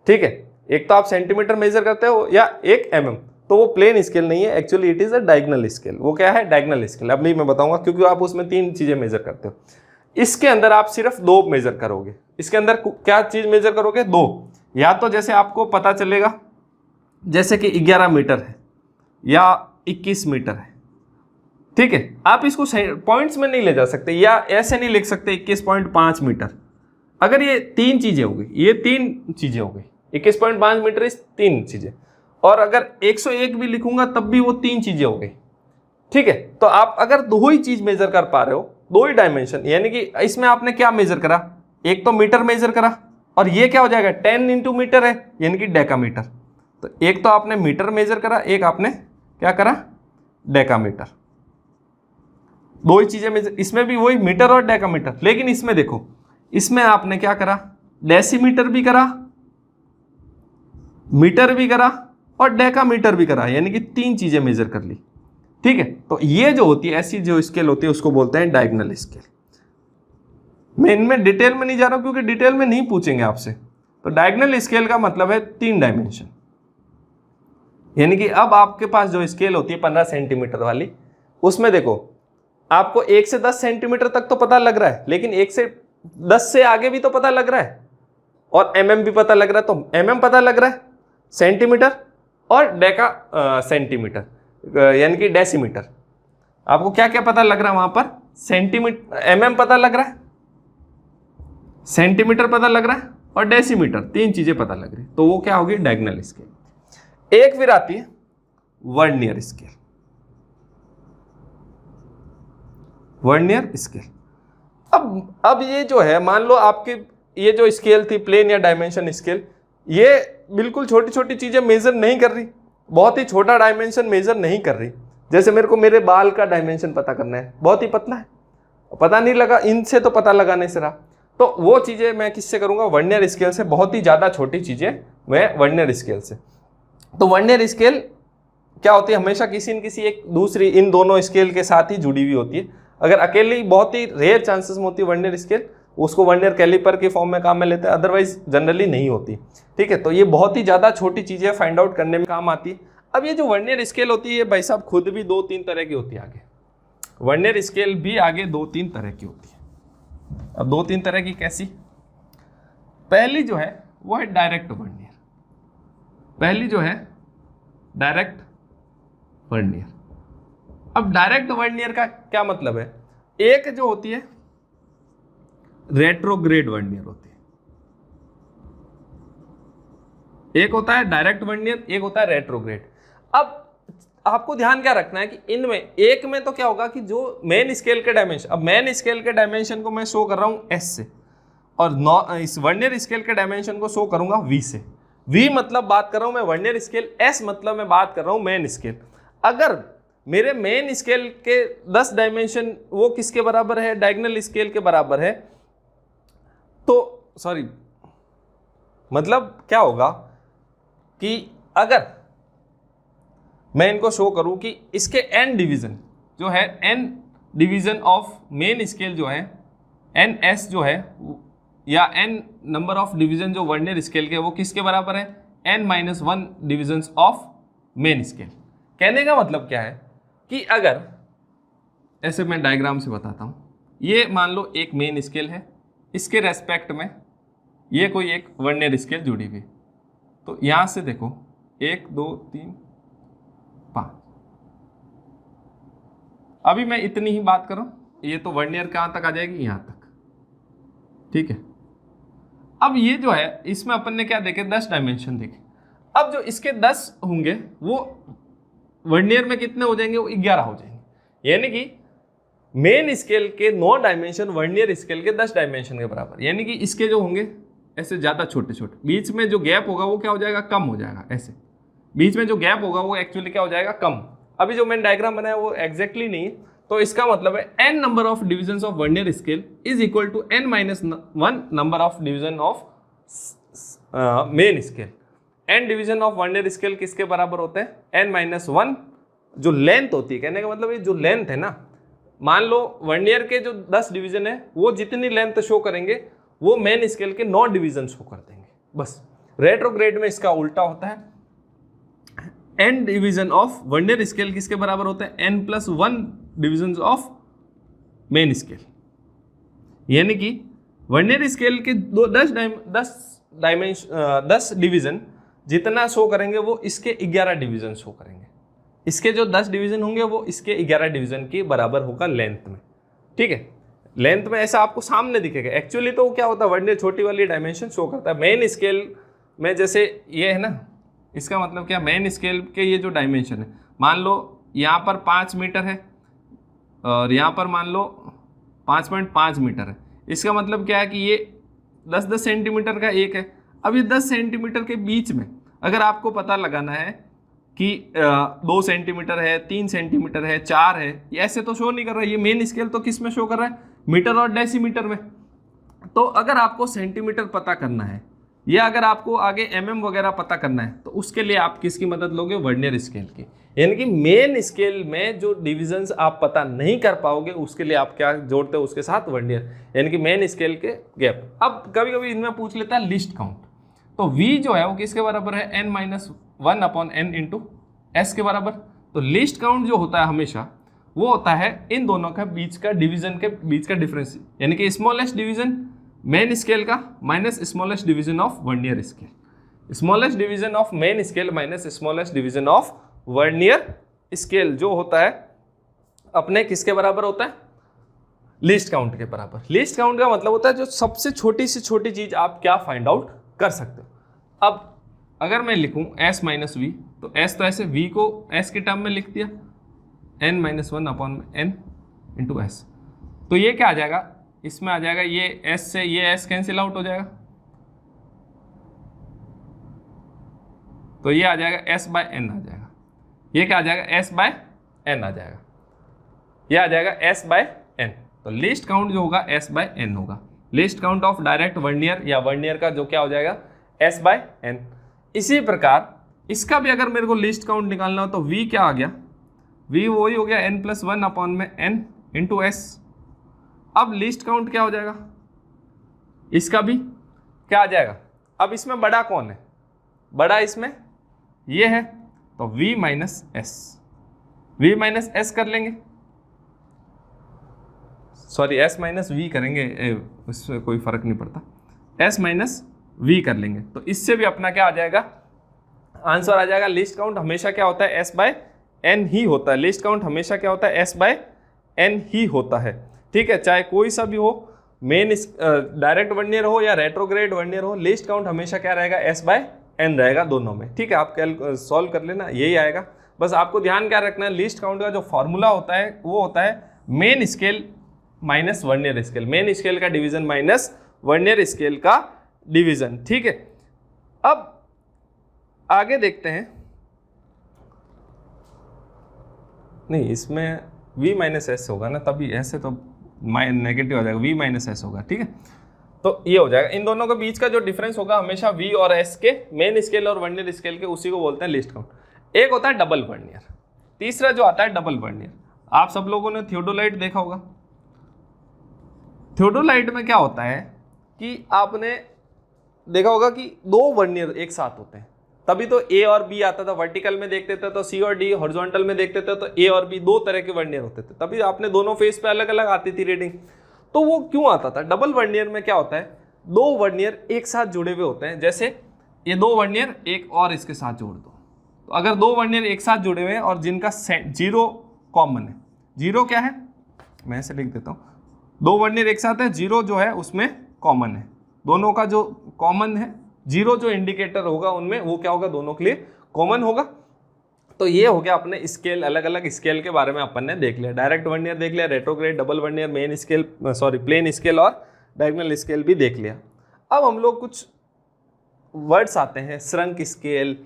ठीक है। एक तो आप सेंटीमीटर मेजर करते हो या एक mm, तो वो प्लेन स्केल नहीं है, actually it is a diagonal scale. वो क्या है, डायगोनल स्केल। अभी मैं बताऊंगा, क्योंकि आप उसमें 3 चीजें मेजर करते हो। इसके अंदर आप सिर्फ 2 मेजर करोगे। इसके अंदर क्या चीज मेजर करोगे, 2। या तो जैसे आपको पता चलेगा जैसे कि 11 मीटर है या 21 मीटर है। ठीक है, आप इसको पॉइंट्स में नहीं ले जा सकते या ऐसे नहीं लिख सकते 21.5 मीटर। अगर ये 3 चीजें हो गई, ये 3 चीजें हो गई, 21.5 मीटर इस 3 चीजें, और अगर 101 भी लिखूंगा तब भी वो 3 चीजें हो गई। ठीक है, तो आप अगर 2 ही चीज मेजर कर पा रहे हो, 2 ही डायमेंशन, यानी कि इसमें आपने क्या मेजर करा, एक तो मीटर मेजर करा, और ये क्या हो जाएगा 10 इंटू मीटर है यानी कि डेकामीटर। तो एक तो आपने मीटर मेजर करा, एक आपने क्या करा डेकामीटर। 2 ही चीजें मेजर, इसमें भी वही मीटर और डेकामीटर, लेकिन इसमें देखो, इसमें आपने क्या करा डेसीमीटर भी करा, मीटर भी करा और डेकामीटर भी करा, यानी कि 3 चीजें मेजर कर ली। ठीक है, तो ये जो होती है ऐसी जो स्केल होती है उसको बोलते हैं डायगोनल स्केल। मैं इनमें डिटेल में नहीं जा रहा हूं क्योंकि डिटेल में नहीं पूछेंगे आपसे। तो डायगोनल स्केल का मतलब है 3 डायमेंशन, यानी कि अब आपके पास जो स्केल होती है 15 सेंटीमीटर वाली, उसमें देखो आपको 1 से 10 सेंटीमीटर तक तो पता लग रहा है, लेकिन 1 से 10 से आगे भी तो पता लग रहा है, और mm भी पता लग रहा है। तो mm पता लग रहा है, सेंटीमीटर और डेका सेंटीमीटर यानी कि डेसीमीटर। आपको क्या क्या पता लग रहा है वहां पर, सेंटीमीटर, mm पता लग रहा है, सेंटीमीटर पता लग रहा है और डेसीमीटर, 3 चीजें पता लग रही, तो वो क्या होगी डायगोनल स्केल। एक फिर आती है वर्नियर स्केल। वर्नियर स्केल, अब ये जो है, मान लो आपकी ये जो स्केल थी प्लेन या डायमेंशन स्केल, ये बिल्कुल छोटी छोटी चीजें मेजर नहीं कर रही, बहुत ही छोटा डायमेंशन मेजर नहीं कर रही। जैसे मेरे को मेरे बाल का डायमेंशन पता करना है, बहुत ही पतला है, पता नहीं लगा, इनसे तो पता लगाने से रहा, तो वो चीजें मैं किससे करूंगा वर्नियर स्केल से, बहुत ही ज्यादा छोटी चीजें मैं वर्नियर स्केल से। तो वर्नियर स्केल क्या होती है, हमेशा किसी न किसी एक दूसरी इन दोनों स्केल के साथ ही जुड़ी हुई होती है। अगर अकेली बहुत ही रेयर चांसेस में होती है वर्नियर स्केल, उसको वर्नियर कैलिपर के फॉर्म में काम में लेते हैं, अदरवाइज जनरली नहीं होती। ठीक है, तो ये बहुत ही ज्यादा छोटी चीजें फाइंड आउट करने में काम आती है। अब ये जो वर्नियर स्केल होती है भाई साहब खुद भी 2-3 तरह की होती है। आगे वर्नियर स्केल भी आगे 2-3 तरह की होती है। अब 2-3 तरह की कैसी, पहली जो है वो है डायरेक्ट वर्नियर। पहली जो है डायरेक्ट वर्नियर। अब डायरेक्ट वर्नियर का क्या मतलब है, एक जो होती है रेट्रोग्रेड वर्नियर होती है, एक होता है डायरेक्ट वर्नियर, एक होता है रेट्रोग्रेड। अब आपको ध्यान क्या रखना है कि इनमें एक में तो क्या होगा कि जो मेन स्केल के डायमेंशन, अब मेन स्केल के डायमेंशन को मैं शो कर रहा हूं S से, और इस वर्नियर स्केल के डायमेंशन को शो करूंगा V से। V मतलब बात कर रहा हूं मैं वर्नियर स्केल, S मतलब मैं बात कर रहा हूं मेन स्केल। अगर मेरे मेन स्केल के 10 डायमेंशन वो किसके बराबर है, डायगोनल स्केल के बराबर है, तो सॉरी मतलब क्या होगा कि अगर मैं इनको शो करूं कि इसके n डिवीजन जो है, n division of main scale जो है NS जो है, या n नंबर ऑफ डिवीजन जो वर्नियर स्केल के वो किसके बराबर है, n-1 divisions of main scale. कहने का मतलब क्या है कि अगर ऐसे मैं डायग्राम से बताता हूं, ये मान लो एक मेन स्केल है, इसके रेस्पेक्ट में ये कोई एक वर्नियर स्केल जुड़ी हुई, तो यहां से देखो 1 2 3 5, अभी मैं इतनी ही बात करूं, ये तो वर्नियर कहां तक आ जाएगी, यहां तक। ठीक है, अब ये जो है इसमें अपन ने क्या देखे 10 डायमेंशन देखे। अब जो इसके 10 होंगे वो वर्नियर में कितने हो जाएंगे, वो 11 हो जाएंगे, यानी कि मेन स्केल के 9 डायमेंशन वर्नियर स्केल के 10 डायमेंशन के बराबर। यानी कि इसके जो होंगे ऐसे ज्यादा छोटे छोटे, बीच में जो गैप होगा वो क्या हो जाएगा, कम हो जाएगा। ऐसे बीच में जो गैप होगा वो एक्चुअली क्या हो जाएगा, कम। अभी जो मैंने डायग्राम बनाया वो एग्जैक्टली नहीं है, तो इसका मतलब है n number of divisions of vernier scale is equal to n-1 number of division of main scale. n division of vernier scale किसके बराबर होते हैं, n-1 जो लेंथ होती है। कहने का मतलब ये जो लेंथ है ना, मान लो वर्नियर के जो 10 डिवीजन है वो जितनी लेंथ शो करेंगे वो मेन स्केल के 9 डिवीजन शो कर देंगे, बस। रेट्रोग्रेड में इसका उल्टा होता है, n division of vernier scale किसके बराबर होता है, n+1 division of main scale. यानी कि वर्नियर स्केल के 10 डिवीजन जितना शो करेंगे वो इसके 11 डिवीजन शो करेंगे। इसके जो 10 डिवीजन होंगे वो इसके 11 डिवीजन के बराबर होगा लेंथ में, ठीक है। लेंथ में ऐसा आपको सामने दिखेगा। एक्चुअली तो क्या होता है, वर्नियर छोटी वाली डायमेंशन शो करता है। मेन स्केल में जैसे ये है ना, इसका मतलब क्या, मेन स्केल के ये जो डायमेंशन है, मान लो यहाँ पर 5 मीटर है और यहाँ पर मान लो 5.5 मीटर है। इसका मतलब क्या है कि ये 10-10 सेंटीमीटर का एक है। अब ये 10 सेंटीमीटर के बीच में अगर आपको पता लगाना है कि 2 सेंटीमीटर है, 3 सेंटीमीटर है, 4 है, ये ऐसे तो शो नहीं कर रहा है। ये मेन स्केल तो किस में शो कर रहा है, मीटर और डेसीमीटर में। तो अगर आपको सेंटीमीटर पता करना है या अगर आपको आगे mm वगैरह पता करना है तो उसके लिए आप किसकी मदद लोगे, वर्नियर स्केल की। यानी कि मेन स्केल में जो डिविजन्स आप पता नहीं कर पाओगे उसके लिए आप क्या जोड़ते हो उसके साथ, वर्नियर, यानी कि मेन स्केल के गैप। अब कभी कभी इनमें पूछ लेता है लिस्ट काउंट, तो v जो है वो किसके बराबर है, n-1/n इंटू s के बराबर। तो लिस्ट काउंट जो होता है हमेशा वो होता है इन दोनों का बीच का डिवीजन के बीच का डिफरेंस, यानी कि स्मॉलेस्ट डिवीजन मेन स्केल का minus smallest division of vernier scale. Smallest division of main scale minus smallest division of vernier scale जो होता है अपने किसके बराबर होता है, लिस्ट काउंट के बराबर। लिस्ट काउंट का मतलब होता है जो सबसे छोटी से छोटी चीज आप क्या फाइंड आउट कर सकते हो। अब अगर मैं लिखूं s माइनस वी, तो s तो ऐसे v को s के टर्म में लिख दिया, n-1/n इंटू s। तो ये क्या आ जाएगा, इसमें आ जाएगा ये s से ये s कैंसिल आउट हो जाएगा, तो ये आ जाएगा s/n आ जाएगा। ये क्या आ जाएगा, s/n आ जाएगा, ये आ जाएगा s/n। तो लिस्ट काउंट जो होगा s/n होगा। List count of direct vernier या वर्नियर का जो क्या हो जाएगा, s/n। इसी प्रकार इसका भी अगर मेरे को लिस्ट काउंट निकालना हो तो v क्या आ गया, v वही हो गया n+1/n इंटू s। अब लिस्ट काउंट क्या हो जाएगा, इसका भी क्या आ जाएगा। अब इसमें बड़ा कौन है, बड़ा इसमें ये है, तो v minus S, v minus S कर लेंगे, सॉरी s माइनस वी करेंगे, उससे कोई फर्क नहीं पड़ता, s माइनस वी कर लेंगे। तो इससे भी अपना क्या आ जाएगा, आंसर आ जाएगा। लिस्ट काउंट हमेशा क्या होता है, s/n ही होता है। लिस्ट काउंट हमेशा क्या होता है, s/n ही होता है, ठीक है। चाहे कोई सा भी हो, मेन डायरेक्ट वर्नियर हो या रेट्रोग्रेड वर्नियर हो, लिस्ट काउंट हमेशा क्या रहेगा, s/n रहेगा दोनों में, ठीक है। आप सॉल्व कर लेना, यही आएगा। बस आपको ध्यान क्या रखना है, लिस्ट काउंट का जो फॉर्मूला होता है वो होता है main scale minus vernier scale, main scale का डिवीजन माइनस वर्नियर स्केल का डिवीजन, ठीक है। अब आगे देखते हैं, नहीं इसमें v माइनस एस होगा ना, तभी ऐसे तो नेगेटिव हो जाएगा, v माइनस एस होगा, ठीक है। तो ये हो जाएगा, इन दोनों के बीच का जो डिफरेंस होगा हमेशा v और s के, मेन स्केल और वर्नियर स्केल के, उसी को बोलते हैं लिस्ट काउंट। एक होता है डबल वर्नियर, तीसरा जो आता है डबल वर्नियर। आप सब लोगों ने थियोडोलाइट देखा होगा। थियोडोलाइट में क्या होता है कि आपने देखा होगा कि 2 वर्नियर एक साथ होते हैं, तभी तो A और B आता था। वर्टिकल में देखते थे तो C और D, हॉरिजॉन्टल में देखते थे तो A और B, 2 तरह के वर्नियर होते थे, तभी आपने दोनों फेस पे अलग अलग आती थी रीडिंग। तो वो क्यों आता था, डबल वर्नियर में क्या होता है, 2 वर्नियर एक साथ जुड़े हुए होते हैं। जैसे ये 2 वर्नियर एक और इसके साथ जोड़ दो, तो अगर 2 वर्नियर एक साथ जुड़े हुए हैं और जिनका 0 कॉमन है, 0 क्या है, मैं ऐसे लिख देता हूँ, 2 वर्नियर एक साथ है, 0 जो है उसमें कॉमन है, दोनों का जो कॉमन है, 0 जो इंडिकेटर होगा उनमें वो क्या होगा, दोनों के लिए कॉमन होगा। तो ये हो गया अपने स्केल, अलग अलग स्केल के बारे में अपन ने देख लिया। डायरेक्ट वर्नियर देख लिया, retrograde, double vernier, main scale, sorry plane scale और डायगोनल स्केल भी देख लिया। अब हम लोग कुछ वर्ड्स आते हैं, श्रंक स्केल,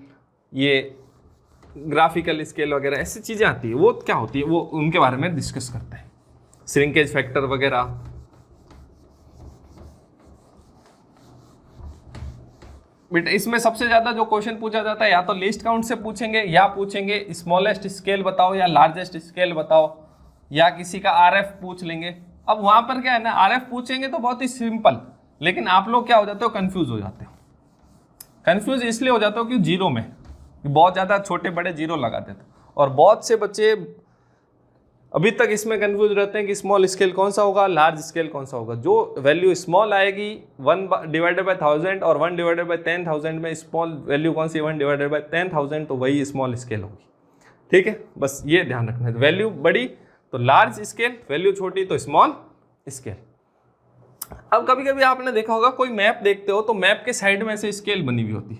ये ग्राफिकल स्केल वगैरह ऐसी चीज़ें आती है, वो क्या होती है वो उनके बारे में डिस्कस करते हैं, श्रिंकेज फैक्टर वगैरह। बेटा इसमें सबसे ज्यादा जो क्वेश्चन पूछा जाता है या तो लिस्ट काउंट से पूछेंगे या पूछेंगे स्मॉलेस्ट स्केल बताओ या लार्जेस्ट स्केल बताओ, या किसी का RF पूछ लेंगे। अब वहां पर क्या है ना, RF पूछेंगे तो बहुत ही सिंपल, लेकिन आप लोग क्या हो जाते हो, कंफ्यूज हो जाते हो। कंफ्यूज इसलिए हो जाते हो कि 0 में बहुत ज्यादा छोटे बड़े 0 लगा देते, और बहुत से बच्चे अभी तक इसमें कंफ्यूज रहते हैं कि स्मॉल स्केल कौन सा होगा, लार्ज स्केल कौन सा होगा। जो वैल्यू स्मॉल आएगी 1/1000 और 1/10,000 में स्मॉल वैल्यू कौन सी, 1/10,000, तो वही स्मॉल स्केल होगी। ठीक है, बस ये ध्यान रखना है। वैल्यू बड़ी तो लार्ज स्केल, वैल्यू छोटी तो स्मॉल स्केल। अब कभी कभी आपने देखा होगा कोई मैप देखते हो तो मैप के साइड में ऐसे स्केल बनी हुई होती,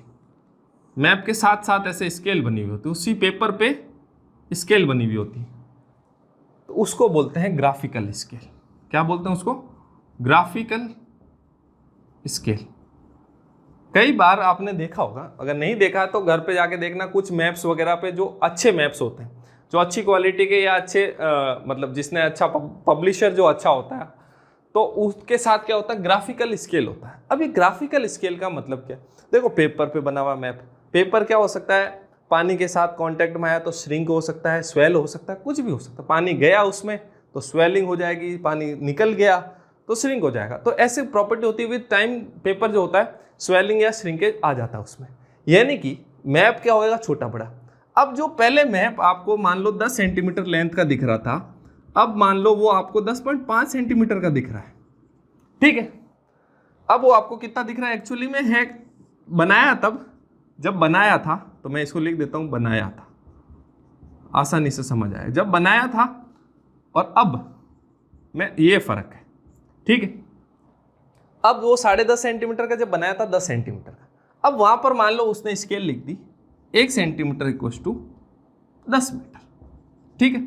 मैप के साथ साथ ऐसे स्केल बनी हुई होती, उसी पेपर पे स्केल बनी हुई होती, तो उसको बोलते हैं ग्राफिकल स्केल। क्या बोलते हैं उसको? Graphical scale. कई बार आपने देखा होगा, अगर नहीं देखा तो घर पे जाके देखना, कुछ मैप्स वगैरह पे जो अच्छे मैप्स होते हैं, जो अच्छी क्वालिटी के या अच्छे मतलब जिसने अच्छा पब्लिशर जो अच्छा होता है, तो उसके साथ क्या होता है? ग्राफिकल स्केल होता है। अब ये ग्राफिकल स्केल का मतलब क्या? देखो पेपर पे बना हुआ मैप, पेपर क्या हो सकता है? पानी के साथ कांटेक्ट में आया तो श्रिंक हो सकता है, स्वेल हो सकता है, कुछ भी हो सकता है। पानी गया उसमें तो स्वेलिंग हो जाएगी, पानी निकल गया तो श्रिंक हो जाएगा। तो ऐसे प्रॉपर्टी होती है, विद टाइम पेपर जो होता है स्वेलिंग या श्रिंकेज आ जाता है उसमें। यानी कि मैप क्या होगा? छोटा बड़ा। अब जो पहले मैप आपको मान लो 10 सेंटीमीटर लेंथ का दिख रहा था, अब मान लो वो आपको 10.5 सेंटीमीटर का दिख रहा है, ठीक है। अब वो आपको कितना दिख रहा है एक्चुअली में है? बनाया तब जब बनाया था, तो मैं इसको लिख देता हूं बनाया था, आसानी से समझ आया। जब बनाया था और अब में ये फर्क है, ठीक है। अब वो 10.5 सेंटीमीटर का जब बनाया था 10 सेंटीमीटर का, अब वहां पर मान लो उसने स्केल लिख दी 1 सेंटीमीटर इक्वल टू 10 मीटर, ठीक है।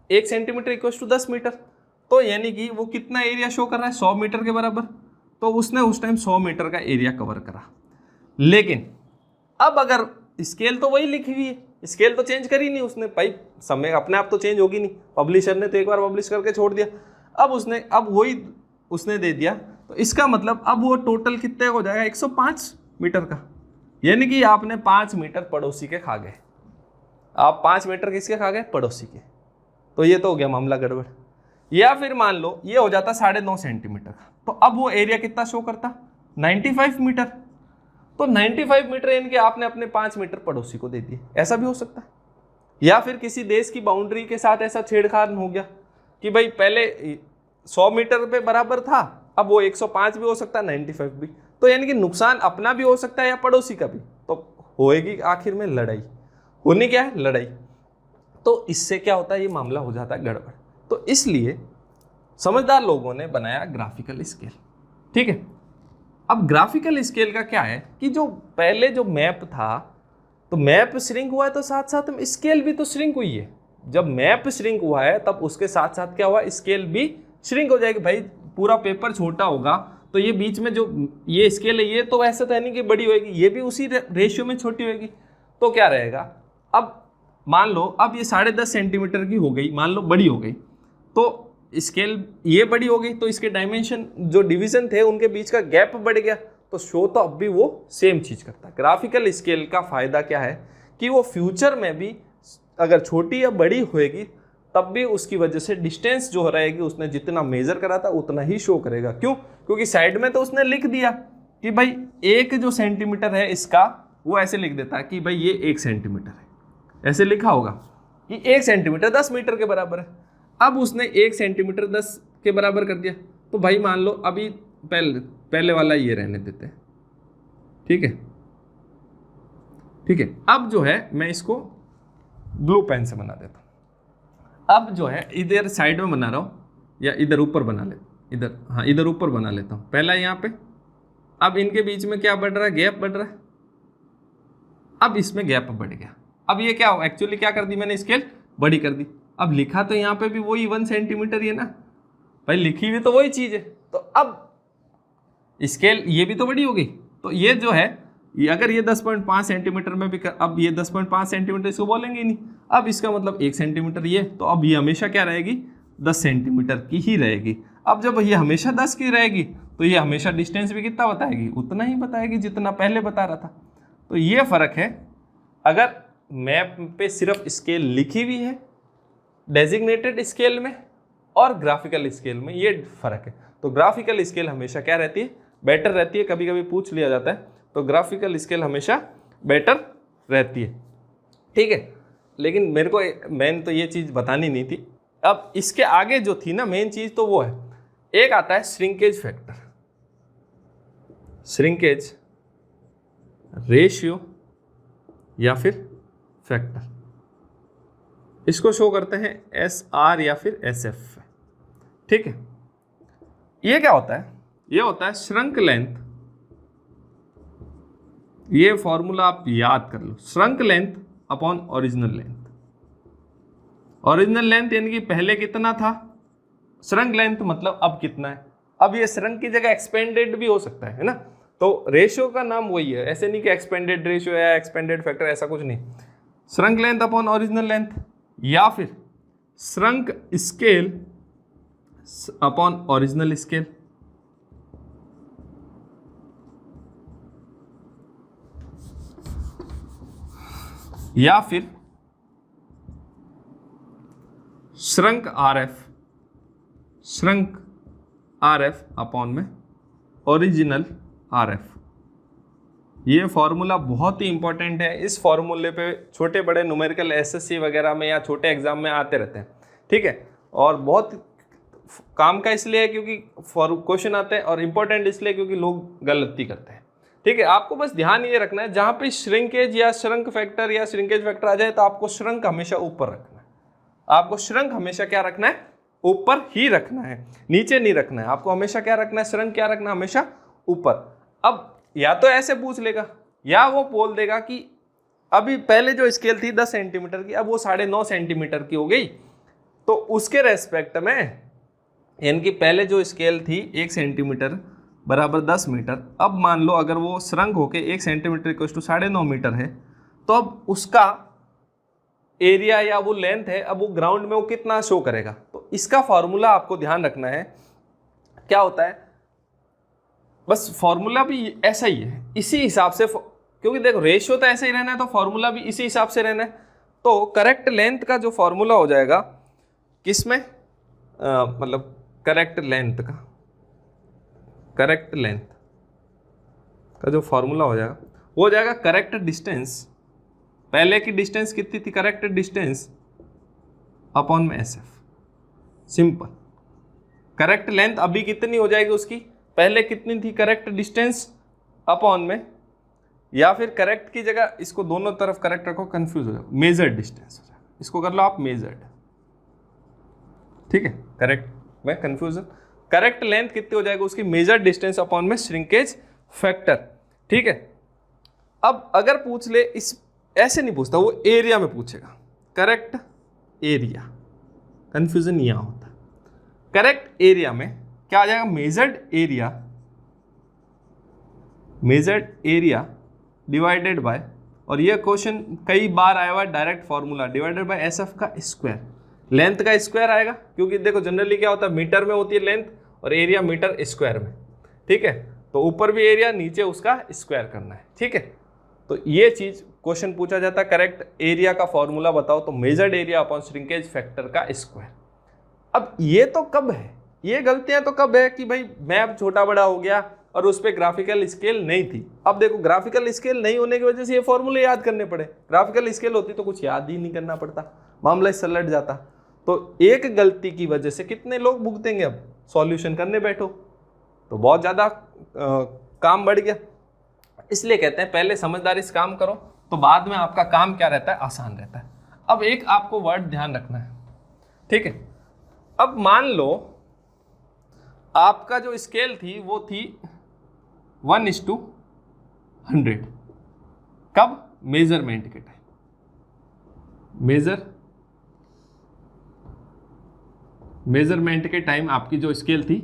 1 सेंटीमीटर इक्वल टू 10 मीटर, तो यानी कि वो कितना एरिया शो कर रहा है? 100 मीटर के बराबर। तो उसने उस टाइम 100 मीटर का एरिया कवर करा। लेकिन अब अगर स्केल तो वही लिखी हुई है, स्केल तो चेंज करी नहीं उसने भाई, समय अपने आप तो चेंज होगी नहीं, पब्लिशर ने तो एक बार पब्लिश करके छोड़ दिया, अब वही उसने दे दिया, तो इसका मतलब अब वो टोटल कितने हो जाएगा? 105 मीटर का। यानी कि आपने 5 मीटर पड़ोसी के खा गए, आप 5 मीटर किसके खा गए? पड़ोसी के। तो ये तो हो गया मामला गड़बड़। या फिर मान लो ये हो जाता 9.5 सेंटीमीटर का, तो अब वो एरिया कितना शो करता? 95 मीटर। तो 95 मीटर यानी कि आपने अपने 5 मीटर पड़ोसी को दे दिए, ऐसा भी हो सकता है। या फिर किसी देश की बाउंड्री के साथ ऐसा छेड़छाड़ हो गया कि भाई पहले 100 मीटर पे बराबर था, अब वो 105 भी हो सकता है, 95 भी। तो यानी कि नुकसान अपना भी हो सकता है या पड़ोसी का भी, तो होएगी आखिर में लड़ाई। होनी क्या है? लड़ाई। तो इससे क्या होता है? ये मामला हो जाता है गड़बड़। तो इसलिए समझदार लोगों ने बनाया ग्राफिकल स्केल, ठीक है। अब ग्राफिकल स्केल का क्या है कि जो पहले जो मैप था, तो मैप श्रिंक हुआ है तो साथ साथ में स्केल भी तो श्रिंक हुई है। जब मैप श्रिंक हुआ है तब उसके साथ साथ क्या हुआ? स्केल भी श्रिंक हो जाएगी। भाई पूरा पेपर छोटा होगा तो ये बीच में जो ये स्केल है, ये तो ऐसे तो है नहीं कि बड़ी होगी, ये भी उसी रेशियो में छोटी होगी। तो क्या रहेगा? अब मान लो अब ये 10.5 सेंटीमीटर की हो गई, मान लो बड़ी हो गई, तो स्केल ये बड़ी हो गई, तो इसके डायमेंशन जो डिवीजन थे उनके बीच का गैप बढ़ गया, तो शो तो अब भी वो सेम चीज करता है। ग्राफिकल स्केल का फायदा क्या है कि वो फ्यूचर में भी अगर छोटी या बड़ी होएगी तब भी उसकी वजह से डिस्टेंस जो रहेगी, उसने जितना मेजर करा था उतना ही शो करेगा। क्यों? क्योंकि साइड में तो उसने लिख दिया कि भाई 1 जो सेंटीमीटर है इसका, वो ऐसे लिख देता है कि भाई ये 1 सेंटीमीटर है, ऐसे लिखा होगा कि 1 सेंटीमीटर 10 मीटर के बराबर है। अब उसने 1 सेंटीमीटर 10 के बराबर कर दिया, तो भाई मान लो अभी पहले वाला ये रहने देते हैं, ठीक है, ठीक है। अब जो है मैं इसको ब्लू पेन से बना देता हूँ। अब जो है इधर साइड में बना रहा हूँ या इधर ऊपर बना ले, इधर, हाँ इधर ऊपर बना लेता हूँ पहला यहाँ पे। अब इनके बीच में क्या बढ़ रहा है? गैप बढ़ रहा है। अब इसमें गैप बढ़ गया। अब ये क्या हो, एक्चुअली क्या कर दी मैंने? स्केल बड़ी कर दी। अब लिखा तो यहाँ पे भी वही 1 सेंटीमीटर ही है ना भाई, लिखी हुई तो वही चीज है। तो अब स्केल ये भी तो बड़ी हो गई, तो ये जो है ये अगर ये 10.5 सेंटीमीटर में भी अब ये 10.5 सेंटीमीटर इसको बोलेंगे ही नहीं। अब इसका मतलब 1 सेंटीमीटर ये, तो अब ये हमेशा क्या रहेगी? 10 सेंटीमीटर की ही रहेगी। अब जब ये हमेशा 10 की रहेगी तो ये हमेशा डिस्टेंस भी कितना बताएगी? उतना ही बताएगी जितना पहले बता रहा था। तो ये फर्क है। अगर मैप पे सिर्फ स्केल लिखी हुई है डेजिग्नेटेड स्केल में और ग्राफिकल स्केल में, ये फर्क है। तो ग्राफिकल स्केल हमेशा क्या रहती है? बेटर रहती है। कभी कभी पूछ लिया जाता है, तो ग्राफिकल स्केल हमेशा बेटर रहती है, ठीक है। लेकिन मेरे को मेन तो ये चीज़ बतानी नहीं थी। अब इसके आगे जो थी ना मेन चीज़, तो वो है, एक आता है श्रिंकेज फैक्टर, श्रिंकेज रेशियो या फिर फैक्टर। इसको शो करते हैं एस आर या फिर एस एफ। ठीक है, ये क्या होता है? ये होता है श्रंक लेंथ। ये फॉर्मूला आप याद कर लो, shrunk length upon original length. Original length यानी कि पहले कितना था, श्रंक लेंथ मतलब अब कितना है। अब ये श्रंक की जगह एक्सपेंडेड भी हो सकता है ना, तो रेशियो का नाम वही है, ऐसे नहीं कि एक्सपेंडेड रेशियो या एक्सपेंडेड फैक्टर, ऐसा कुछ नहीं। Shrunk length upon original length, या फिर shrunk scale upon original scale. या फिर श्रंक आर एफ अपॉन में ओरिजिनल आर एफ। ये फॉर्मूला बहुत ही इंपॉर्टेंट है। इस फॉर्मूले पे छोटे बड़े न्यूमेरिकल एसएससी वगैरह में या छोटे एग्जाम में आते रहते हैं। ठीक है, और बहुत काम का इसलिए है क्योंकि क्वेश्चन आते हैं, और इम्पोर्टेंट इसलिए क्योंकि लोग गलती करते हैं। ठीक है, आपको बस ध्यान ये रखना है, जहां पे श्रिंकेज या श्रंक फैक्टर या श्रिंकेज फैक्टर आ जाए तो आपको श्रंक हमेशा ऊपर रखना है। आपको श्रंक हमेशा क्या रखना है? ऊपर ही रखना है, नीचे नहीं रखना है। आपको हमेशा क्या रखना है? श्रंक क्या रखना है? हमेशा ऊपर। अब या तो ऐसे पूछ लेगा, या वो बोल देगा कि अभी पहले जो स्केल थी 10 सेंटीमीटर की, अब वो 9.5 सेंटीमीटर की हो गई, तो उसके रेस्पेक्ट में, यानी कि पहले जो स्केल थी 1 सेंटीमीटर बराबर 10 मीटर, अब मान लो अगर वो श्रंक होके 1 सेंटीमीटर इक्वल टू 9.5 मीटर है, तो अब उसका एरिया या वो लेंथ है, अब वो ग्राउंड में वो कितना शो करेगा। तो इसका फॉर्मूला आपको ध्यान रखना है, क्या होता है, बस फॉर्मूला भी ऐसा ही है, इसी हिसाब से, क्योंकि देखो रेशियो तो ऐसे ही रहना है, तो फॉर्मूला भी इसी हिसाब से रहना है। तो करेक्ट लेंथ का जो फॉर्मूला हो जाएगा किसमें, मतलब करेक्ट लेंथ का जो फॉर्मूला हो जाएगा वो हो जाएगा करेक्ट डिस्टेंस। पहले की डिस्टेंस कितनी थी? करेक्ट डिस्टेंस अपॉन में S F. Simple. Correct length अभी कितनी हो जाएगी उसकी? पहले कितनी थी? करेक्ट डिस्टेंस अपॉन में, या फिर करेक्ट की जगह इसको दोनों तरफ करेक्ट रखो, कंफ्यूज हो जाएगा, मेजर्ड डिस्टेंस हो जाएगा। इसको कर लो आप मेजर्ड। ठीक है, करेक्ट में कंफ्यूजन। करेक्ट लेंथ कितनी हो जाएगी उसकी? मेजर्ड डिस्टेंस अपॉन में श्रिंकेज फैक्टर। ठीक है, अब अगर पूछ ले, इस ऐसे नहीं पूछता, वो एरिया में पूछेगा, करेक्ट एरिया। कंफ्यूजन यहां होता है। करेक्ट एरिया में क्या आ जाएगा? मेजर्ड एरिया डिवाइडेड बाय, और ये क्वेश्चन कई बार आया हुआ, direct formula divided by S F का स्क्वायर। लेंथ का स्क्वायर आएगा, क्योंकि देखो जनरली क्या होता है, मीटर में होती है लेंथ और एरिया मीटर स्क्वायर में। ठीक है, तो ऊपर भी एरिया, नीचे उसका स्क्वायर करना है। ठीक है, तो ये चीज क्वेश्चन पूछा जाता है, करेक्ट एरिया का फॉर्मूला बताओ, तो measured area upon shrinkage factor का स्क्वायर। अब ये तो कब है, ये गलतियां तो कब है कि भाई मैप छोटा बड़ा हो गया और उस पर ग्राफिकल स्केल नहीं थी। अब देखो ग्राफिकल स्केल नहीं होने की वजह से ये फॉर्मूले याद करने पड़े। ग्राफिकल स्केल होती तो कुछ याद ही नहीं करना पड़ता, मामला इससे लट जाता। तो एक गलती की वजह से कितने लोग भुगतेंगे? अब सॉल्यूशन करने बैठो तो बहुत ज़्यादा काम बढ़ गया। इसलिए कहते हैं पहले समझदारी से काम करो, तो बाद में आपका काम क्या रहता है? आसान रहता है। अब एक आपको वर्ड ध्यान रखना है। ठीक है, अब मान लो आपका जो स्केल थी वो थी 1:100। कब? मेजरमेंट के टाइम। मेजरमेंट के टाइम आपकी जो स्केल थी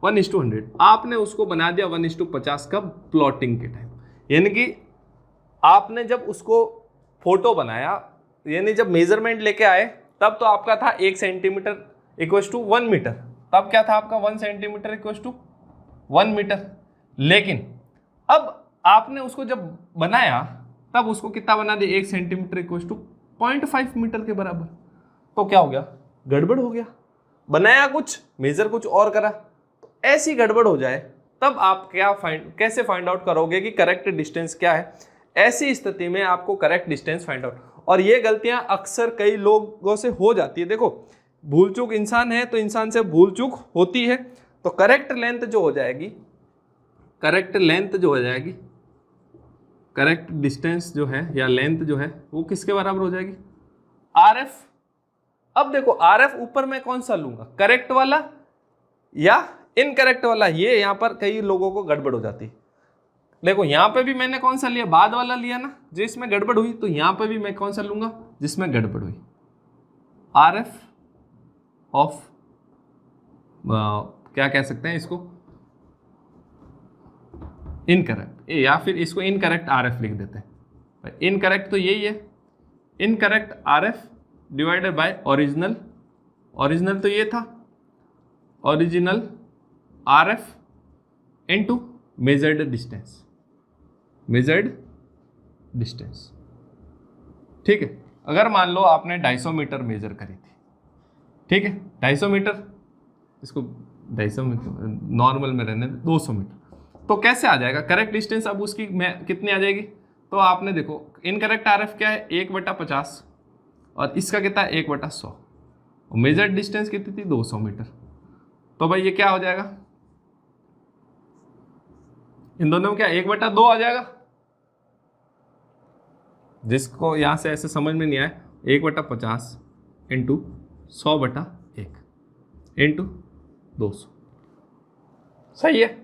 1:100, आपने उसको बना दिया 1:50। कब? प्लॉटिंग के टाइम। यानी कि आपने जब उसको फोटो बनाया, यानी जब मेजरमेंट लेके आए, तब तो आपका था 1 सेंटीमीटर इक्वल टू 1 मीटर। तब क्या था आपका? 1 सेंटीमीटर इक्वल टू 1 मीटर। लेकिन अब आपने उसको जब बनाया तब उसको कितना बना दिया? 1 सेंटीमीटर इक्वल टू 0.5 मीटर के बराबर। तो क्या हो गया? गड़बड़ हो गया। बनाया कुछ, मेजर कुछ और करा, तो ऐसी गड़बड़ हो जाए तब आप कैसे फाइंड आउट करोगे कि करेक्ट डिस्टेंस क्या है? ऐसी स्थिति में आपको करेक्ट डिस्टेंस फाइंड आउट, और ये गलतियां अक्सर कई लोगों से हो जाती है। देखो भूल चूक इंसान है तो इंसान से भूल चूक होती है। तो करेक्ट डिस्टेंस जो है या लेंथ जो है वो किसके बराबर हो जाएगी? RF अब देखो RF ऊपर मैं कौन सा लूंगा, करेक्ट वाला या इनकरेक्ट वाला, ये यहां पर कई लोगों को गड़बड़ हो जाती है। देखो यहां पे भी मैंने कौन सा लिया, बाद वाला लिया ना जिसमें गड़बड़ हुई, तो यहां पे भी मैं कौन सा लूंगा जिसमें गड़बड़ हुई, RF ऑफ क्या कह सकते हैं इसको, इनकरेक्ट, या फिर इसको इनकरेक्ट RF लिख देते हैं। इनकरेक्ट तो यही है, incorrect RF divided by original, original तो ये था, original RF into measured distance, measured distance. ठीक है, अगर मान लो आपने 250 मीटर मेजर करी थी, ठीक है 250 मीटर, इसको 250 मीटर नॉर्मल में रहने 200 मीटर, तो कैसे आ जाएगा करेक्ट डिस्टेंस, अब उसकी कितनी आ जाएगी, तो आपने देखो इनकरेक्ट RF क्या है 1/50 और इसका कितना है 1/100, और मेजर्ड डिस्टेंस कितनी थी 200 मीटर, तो भाई ये क्या हो जाएगा, इन दोनों में क्या 1/2 आ जाएगा। जिसको यहां से ऐसे समझ में नहीं आया, 1/50 इंटू 100/1 इंटू 200, सही है,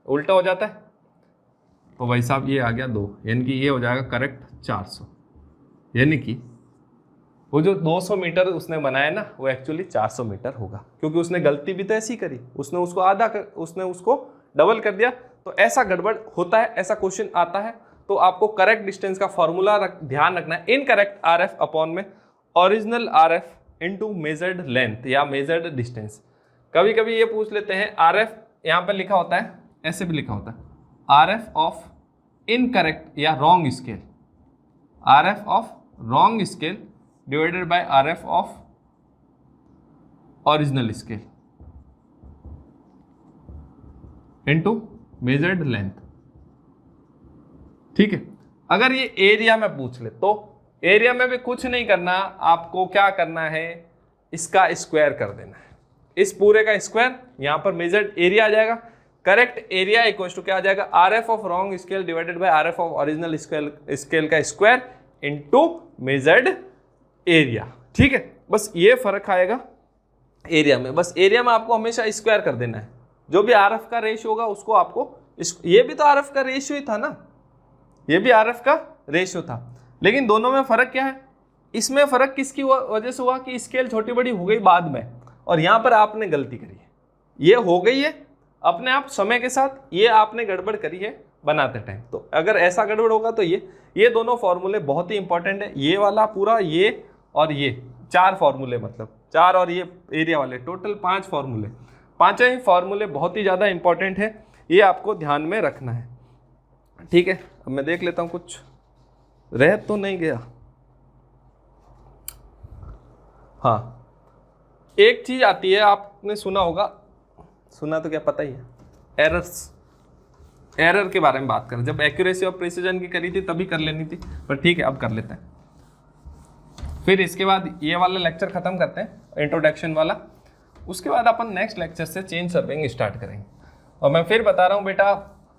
उल्टा हो जाता है, तो भाई साहब ये आ गया 2, यानी कि ये हो जाएगा करेक्ट 400, यानी कि वो जो 200 मीटर उसने बनाया ना वो एक्चुअली 400 मीटर होगा, क्योंकि उसने गलती भी तो ऐसी करी, उसने उसको उसने उसको डबल कर दिया, तो ऐसा गड़बड़ होता है, ऐसा क्वेश्चन आता है। तो आपको करेक्ट डिस्टेंस का फॉर्मूला ध्यान रखना है, इनकरेक्ट RF अपॉन में original RF into measured length या मेजर्ड डिस्टेंस। कभी कभी ये पूछ लेते हैं RF यहाँ पर लिखा होता है, ऐसे भी लिखा होता है RF ऑफ इनकरेक्ट या wrong scale, RF of wrong scale divided by RF of original scale into measured length. ठीक है, अगर ये एरिया में पूछ ले तो एरिया में भी कुछ नहीं करना, आपको क्या करना है, इसका स्क्वायर कर देना है, इस पूरे का स्क्वायर, यहां पर मेजर्ड एरिया आ जाएगा, करेक्ट एरिया इक्वल टू क्या आ जाएगा, RF of wrong scale divided by RF of original scale का स्क्वायर इनटू मेजर्ड एरिया। ठीक है, बस ये फर्क आएगा एरिया में, बस एरिया में आपको हमेशा स्क्वायर कर देना है, जो भी RF का रेशियो होगा उसको आपको, ये भी तो RF का रेशियो ही था ना, ये भी RF का रेशियो था, लेकिन दोनों में फर्क क्या है, इसमें फर्क किसकी वजह से हुआ कि स्केल छोटी बड़ी हो गई बाद में, और यहां पर आपने गलती करी है, ये हो गई है अपने आप समय के साथ, ये आपने गड़बड़ करी है बनाते टाइम। तो अगर ऐसा गड़बड़ होगा तो ये दोनों फॉर्मूले बहुत ही इंपॉर्टेंट है, ये वाला पूरा, ये और ये 4 फॉर्मूले, मतलब 4 और ये एरिया वाले, टोटल 5 फॉर्मूले, 5 ही फॉर्मूले बहुत ही ज़्यादा इंपॉर्टेंट है, ये आपको ध्यान में रखना है। ठीक है, अब मैं देख लेता हूँ कुछ रह तो नहीं गया। हाँ, एक चीज आती है, आपने सुना होगा, सुना तो क्या पता ही है, एरर्स, एरर के बारे में बात करें, जब एक्यूरेसी और प्रिसीजन की करी थी तभी कर लेनी थी, पर ठीक है अब कर लेते हैं। फिर इसके बाद ये वाला लेक्चर खत्म करते हैं, इंट्रोडक्शन वाला, उसके बाद अपन नेक्स्ट लेक्चर से चेंज सर्विंग स्टार्ट करेंगे। और मैं फिर बता रहा हूँ बेटा,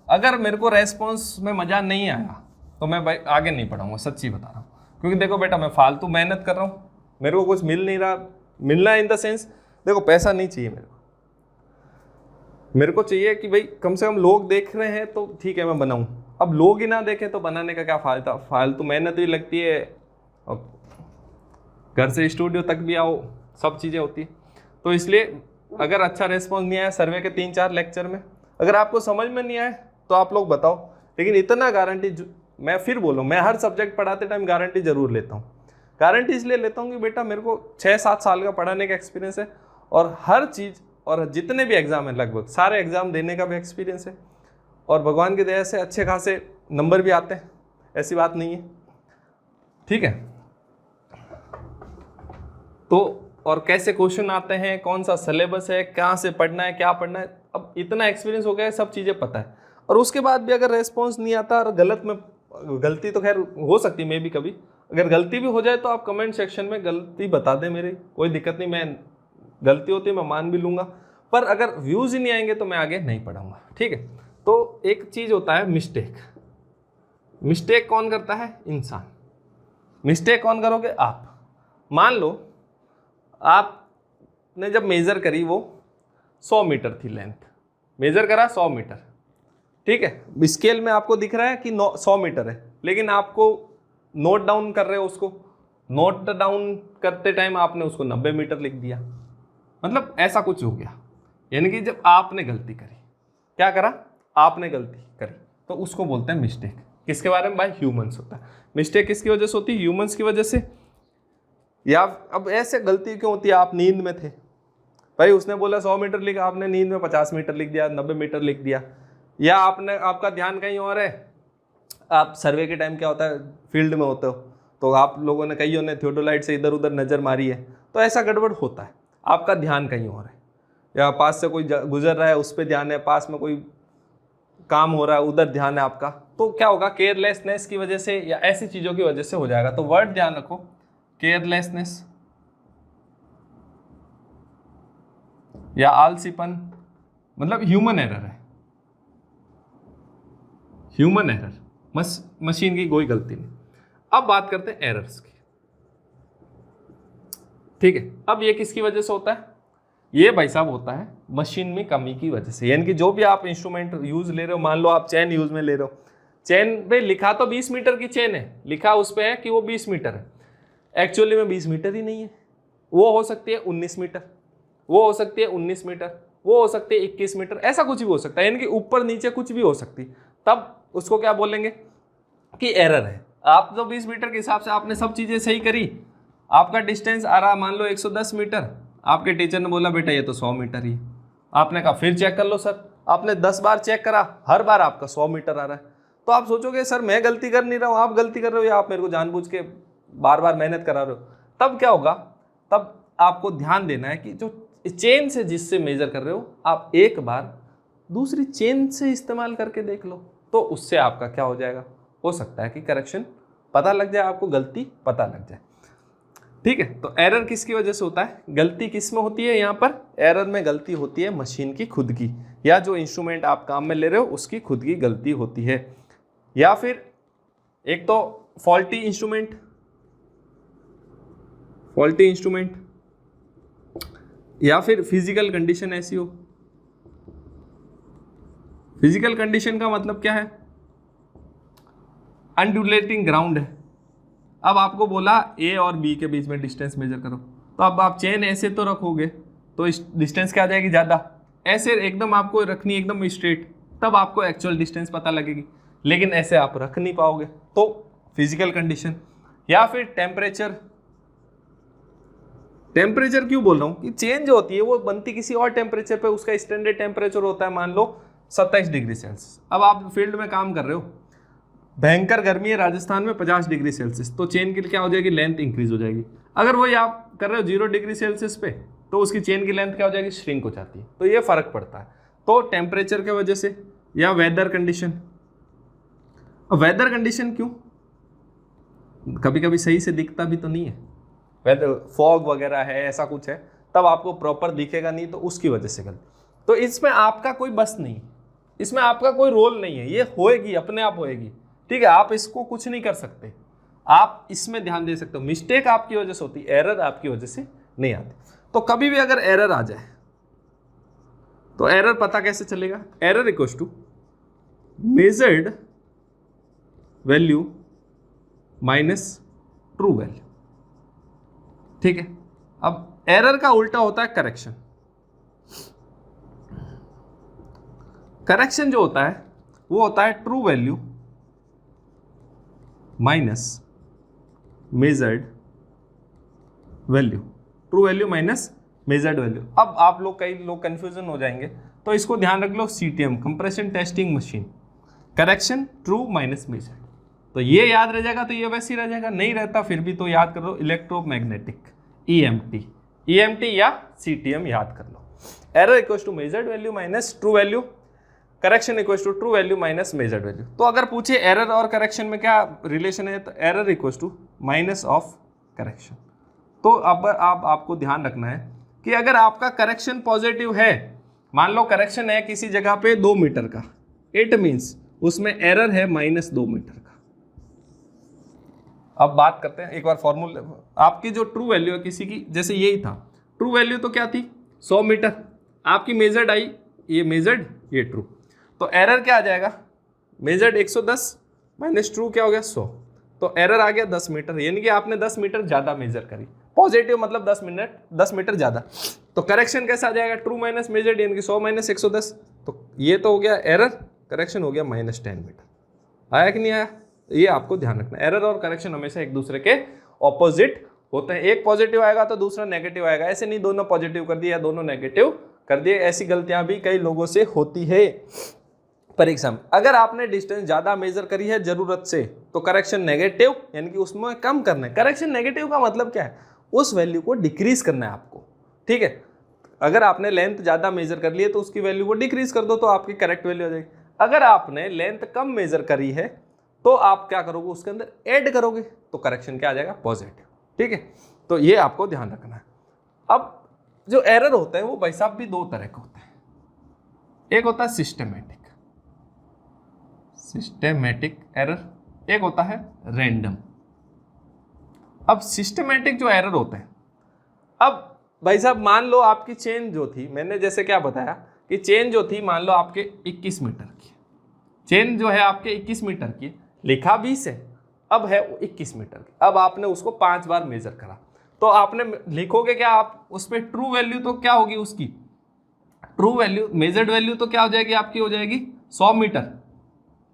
अगर मेरे को रेस्पॉन्स में मज़ा नहीं आया तो मैं भाई आगे नहीं पढ़ाऊँगा, सच्ची बता रहा हूँ, क्योंकि देखो बेटा मैं फालतू मेहनत कर रहा हूँ, मेरे को कुछ मिल नहीं रहा, मिलना इन द सेंस, देखो पैसा नहीं चाहिए मेरे को चाहिए कि भाई कम से कम लोग देख रहे हैं तो ठीक है मैं बनाऊँ, अब लोग ही ना देखें तो बनाने का क्या फायदा, फालतू मेहनत भी लगती है, और घर से स्टूडियो तक भी आओ, सब चीज़ें होती है। तो इसलिए अगर अच्छा रेस्पॉन्स नहीं आया सर्वे के 3-4 लेक्चर में, अगर आपको समझ में नहीं आए तो आप लोग बताओ, लेकिन इतना गारंटी, मैं फिर बोलूँ, मैं हर सब्जेक्ट पढ़ाते टाइम गारंटी जरूर लेता हूँ। गारंटी इसलिए लेता हूँ कि बेटा मेरे को 6-7 साल का पढ़ाने का एक्सपीरियंस है, और हर चीज़ और जितने भी एग्ज़ाम हैं लगभग सारे एग्ज़ाम देने का भी एक्सपीरियंस है, और भगवान की दया से अच्छे खासे नंबर भी आते हैं, ऐसी बात नहीं है। ठीक है, तो और कैसे क्वेश्चन आते हैं, कौन सा सिलेबस है, कहाँ से पढ़ना है, क्या पढ़ना है, अब इतना एक्सपीरियंस हो गया है, सब चीज़ें पता है। और उसके बाद भी अगर रेस्पॉन्स नहीं आता और गलती तो खैर हो सकती है, मे भी कभी अगर गलती भी हो जाए तो आप कमेंट सेक्शन में गलती बता दें, मेरी कोई दिक्कत नहीं, मैं गलती होती है मैं मान भी लूँगा, पर अगर व्यूज़ ही नहीं आएंगे तो मैं आगे नहीं पढ़ाऊँगा। ठीक है, तो एक चीज़ होता है मिस्टेक, मिस्टेक कौन करता है, इंसान। मिस्टेक कौन करोगे आप, मान लो आपने जब मेज़र करी वो 100 मीटर थी लेंथ, मेज़र करा 100 मीटर, ठीक है, स्केल में आपको दिख रहा है कि 100 मीटर है, लेकिन आपको नोट डाउन कर रहे हो उसको, नोट डाउन करते टाइम आपने उसको 90 मीटर लिख दिया, मतलब ऐसा कुछ हो गया। यानी कि जब आपने गलती करी, क्या करा, आपने गलती करी, तो उसको बोलते हैं मिस्टेक। किसके बारे में भाई, ह्यूमंस होता है। मिस्टेक किसकी वजह से होती है, ह्यूमंस की वजह से। या अब ऐसे गलती क्यों होती है, आप नींद में थे भाई, उसने बोला 100 मीटर लिखा, आपने नींद में 50 मीटर लिख दिया, 90 मीटर लिख दिया। या आपका ध्यान कहीं और है, आप सर्वे के टाइम क्या होता है, फील्ड में होते हो, तो आप लोगों ने कईयों ने थियोडोलाइट से इधर उधर नज़र मारी है, तो ऐसा गड़बड़ होता है, आपका ध्यान कहीं और है। या पास से कोई गुजर रहा है, उस पर ध्यान है, पास में कोई काम हो रहा है, उधर ध्यान है आपका, तो क्या होगा, केयरलेसनेस की वजह से या ऐसी चीज़ों की वजह से हो जाएगा। तो वर्ड ध्यान रखो, केयरलेसनेस या आलसीपन, मतलब ह्यूमन एरर है, ह्यूमन एरर, मशीन की कोई गलती नहीं। अब बात करते हैं एरर्स की, ठीक है। अब ये किसकी वजह से होता है, ये भाई साहब होता है मशीन में कमी की वजह से। यानी कि जो भी आप इंस्ट्रूमेंट यूज ले रहे हो, मान लो आप चेन यूज में ले रहे हो, चेन पे लिखा तो 20 मीटर की चेन है, लिखा उस पे है कि वो 20 मीटर है, एक्चुअली में 20 मीटर ही नहीं है, वो हो सकती है 19 मीटर, वो हो सकती है 19 मीटर, वो हो सकती है 21 मीटर, ऐसा कुछ भी हो सकता है, यानी कि ऊपर नीचे कुछ भी हो सकती। तब उसको क्या बोलेंगे कि एरर है। आप तो 20 मीटर के हिसाब से आपने सब चीज़ें सही करी, आपका डिस्टेंस आ रहा मान लो 110 मीटर, आपके टीचर ने बोला बेटा ये तो 100 मीटर ही, आपने कहा फिर चेक कर लो सर, आपने 10 बार चेक करा, हर बार आपका 100 मीटर आ रहा है, तो आप सोचोगे सर मैं गलती कर नहीं रहा हूँ, आप गलती कर रहे हो, या आप मेरे को जानबूझ के बार बार मेहनत करा रहे हो। तब क्या होगा, तब आपको ध्यान देना है कि जो चेन से जिससे मेजर कर रहे हो, आप एक बार दूसरी चेन से इस्तेमाल करके देख लो, तो उससे आपका क्या हो जाएगा, हो सकता है कि करेक्शन पता लग जाए, आपको गलती पता लग जाए, ठीक है। तो एरर किसकी वजह से होता है, गलती किस में होती है, यहाँ पर एरर में गलती होती है मशीन की खुद की, या जो इंस्ट्रूमेंट आप काम में ले रहे हो उसकी खुद की गलती होती है। या फिर एक तो फॉल्टी इंस्ट्रूमेंट, या फिर फिजिकल कंडीशन ऐसी हो। फिजिकल कंडीशन का मतलब क्या है, अनड्यूलेटिंग ग्राउंड है, अब आपको बोला ए और बी के बीच में डिस्टेंस मेजर करो, तो अब आप चेन ऐसे तो रखोगे तो इस डिस्टेंस क्या आ जाएगी ज़्यादा, ऐसे एकदम आपको रखनी एकदम स्ट्रेट, तब आपको एक्चुअल डिस्टेंस पता लगेगी, लेकिन ऐसे आप रख नहीं पाओगे, तो फिजिकल कंडीशन। या फिर टेम्परेचर, टेम्परेचर क्यों बोल रहा हूँ कि चेन जो होती है वो बनती किसी और टेम्परेचर पे, उसका स्टैंडर्ड टेम्परेचर होता है मान लो 27 डिग्री सेल्सियस। अब आप फील्ड में काम कर रहे हो, भयंकर गर्मी है राजस्थान में 50 डिग्री सेल्सियस, तो चेन की क्या हो जाएगी, लेंथ इंक्रीज हो जाएगी। अगर वही आप कर रहे हो 0 डिग्री सेल्सियस पे, तो उसकी चेन की लेंथ क्या हो जाएगी, श्रिंक हो जाती है। तो ये फर्क पड़ता है, तो टेम्परेचर की वजह से। या वेदर कंडीशन, वेदर कंडीशन क्यों, कभी कभी सही से दिखता भी तो नहीं है, वेदर फॉग वगैरह है, ऐसा कुछ है, तब आपको प्रॉपर दिखेगा नहीं, तो उसकी वजह से गलती। तो इसमें आपका कोई बस नहीं, इसमें आपका कोई रोल नहीं है, ये होएगी, अपने आप होएगी, ठीक है, आप इसको कुछ नहीं कर सकते, आप इसमें ध्यान दे सकते हो। मिस्टेक आपकी वजह से होती, एरर आपकी वजह से नहीं आती। तो कभी भी अगर एरर आ जाए तो एरर पता कैसे चलेगा, error equals to measured value minus true value, ठीक है। अब एरर का उल्टा होता है करेक्शन। करेक्शन जो होता है वो होता है true value minus measured value, true value minus measured value. अब आप लोग, कई लोग कंफ्यूजन हो जाएंगे, तो इसको ध्यान रख लो, CTM compression testing machine, correction true minus measured, तो ये याद रह जाएगा, तो ये वैसे ही रह जाएगा, नहीं रहता फिर भी तो याद कर लो, इलेक्ट्रोमैग्नेटिक ईएमटी या सीटीएम याद कर लो। Error equals to measured value minus true value, correction equals to true value minus measured value. तो अगर पूछे एरर और करेक्शन में क्या रिलेशन है, तो error equals to minus of correction. तो अब आपको ध्यान रखना है कि अगर आपका करेक्शन पॉजिटिव है, मान लो करेक्शन है किसी जगह पे 2 मीटर का, इट मीन्स उसमें एरर है -2 मीटर का। अब बात करते हैं एक बार फॉर्मूला, आपकी जो ट्रू वैल्यू है किसी की, जैसे यही था, ट्रू वैल्यू तो क्या थी 100 मीटर, आपकी मेजर्ड आई, ये मेजर्ड ये ट्रू, तो एरर क्या आ जाएगा, मेजर्ड 110 माइनस ट्रू क्या हो गया 100, तो एरर आ गया 10 मीटर, यानी कि आपने 10 मीटर ज़्यादा मेजर करी, पॉजिटिव मतलब 10 मीटर ज़्यादा। तो करेक्शन कैसा आ जाएगा, ट्रू माइनस मेजर्ड यानी कि 100 माइनस 110, तो ये तो हो गया एरर, करेक्शन हो गया -10 मीटर। आया कि नहीं आया, ये आपको ध्यान रखना, एरर और करेक्शन हमेशा एक दूसरे के ऑपोजिट होते हैं, एक पॉजिटिव आएगा तो दूसरा नेगेटिव आएगा, ऐसे नहीं दोनों पॉजिटिव कर दिए या दोनों नेगेटिव कर दिए, ऐसी गलतियां भी कई लोगों से होती है परीक्षा में। अगर आपने डिस्टेंस ज्यादा मेजर करी है जरूरत से तो करेक्शन नेगेटिव यानी कि उसमें कम करना है। करेक्शन नेगेटिव का मतलब क्या है, उस वैल्यू को डिक्रीज करना है आपको, ठीक है। अगर आपने लेंथ ज्यादा मेजर कर ली है तो उसकी वैल्यू को डिक्रीज कर दो तो आपकी करेक्ट वैल्यू आ जाएगी। अगर आपने लेंथ कम मेजर करी है तो आप क्या करोगे, उसके अंदर ऐड करोगे तो करेक्शन क्या आ जाएगा, पॉजिटिव, ठीक है। तो ये आपको ध्यान रखना है। अब जो एरर होते हैं वो भाई साहब भी दो तरह के होते हैं, एक होता है सिस्टेमेटिक एरर, एक होता है रैंडम। अब सिस्टेमेटिक जो एरर होते हैं, अब भाई साहब मान लो आपकी चेन जो थी, मैंने जैसे क्या बताया कि चेन जो थी मान लो आपके 21 मीटर की, चेन जो है आपके 21 मीटर की, लिखा 20 है, अब है 21 मीटर की, अब आपने उसको 5 बार मेजर करा, तो आपने लिखोगे क्या, आप उस पर ट्रू वैल्यू तो क्या होगी, उसकी ट्रू वैल्यू मेजर्ड वैल्यू तो क्या हो जाएगी, आपकी हो जाएगी 100 मीटर,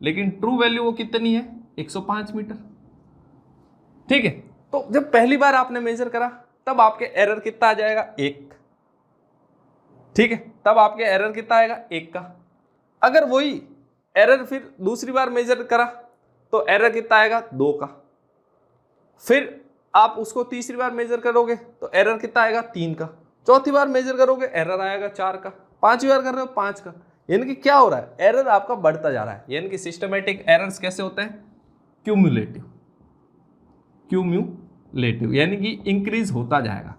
लेकिन ट्रू वैल्यू वो कितनी है 105 मीटर, ठीक है। तो जब पहली बार आपने मेजर करा तब आपके एरर कितना आ जाएगा, 1, ठीक है, तब आपके एरर कितना आएगा, 1 का। अगर वही एरर फिर दूसरी बार मेजर करा तो एरर कितना आएगा, 2 का। फिर आप उसको तीसरी बार मेजर करोगे तो एरर कितना आएगा, 3 का। चौथी बार मेजर करोगे एरर आएगा 4 का। पांचवी बार कर रहे हो 5 का। यानी कि क्या हो रहा है, एरर आपका बढ़ता जा रहा है। यानी कि सिस्टमेटिक एरर्स कैसे होते हैं, क्यूमुलेटिव यानी कि इंक्रीज होता जाएगा,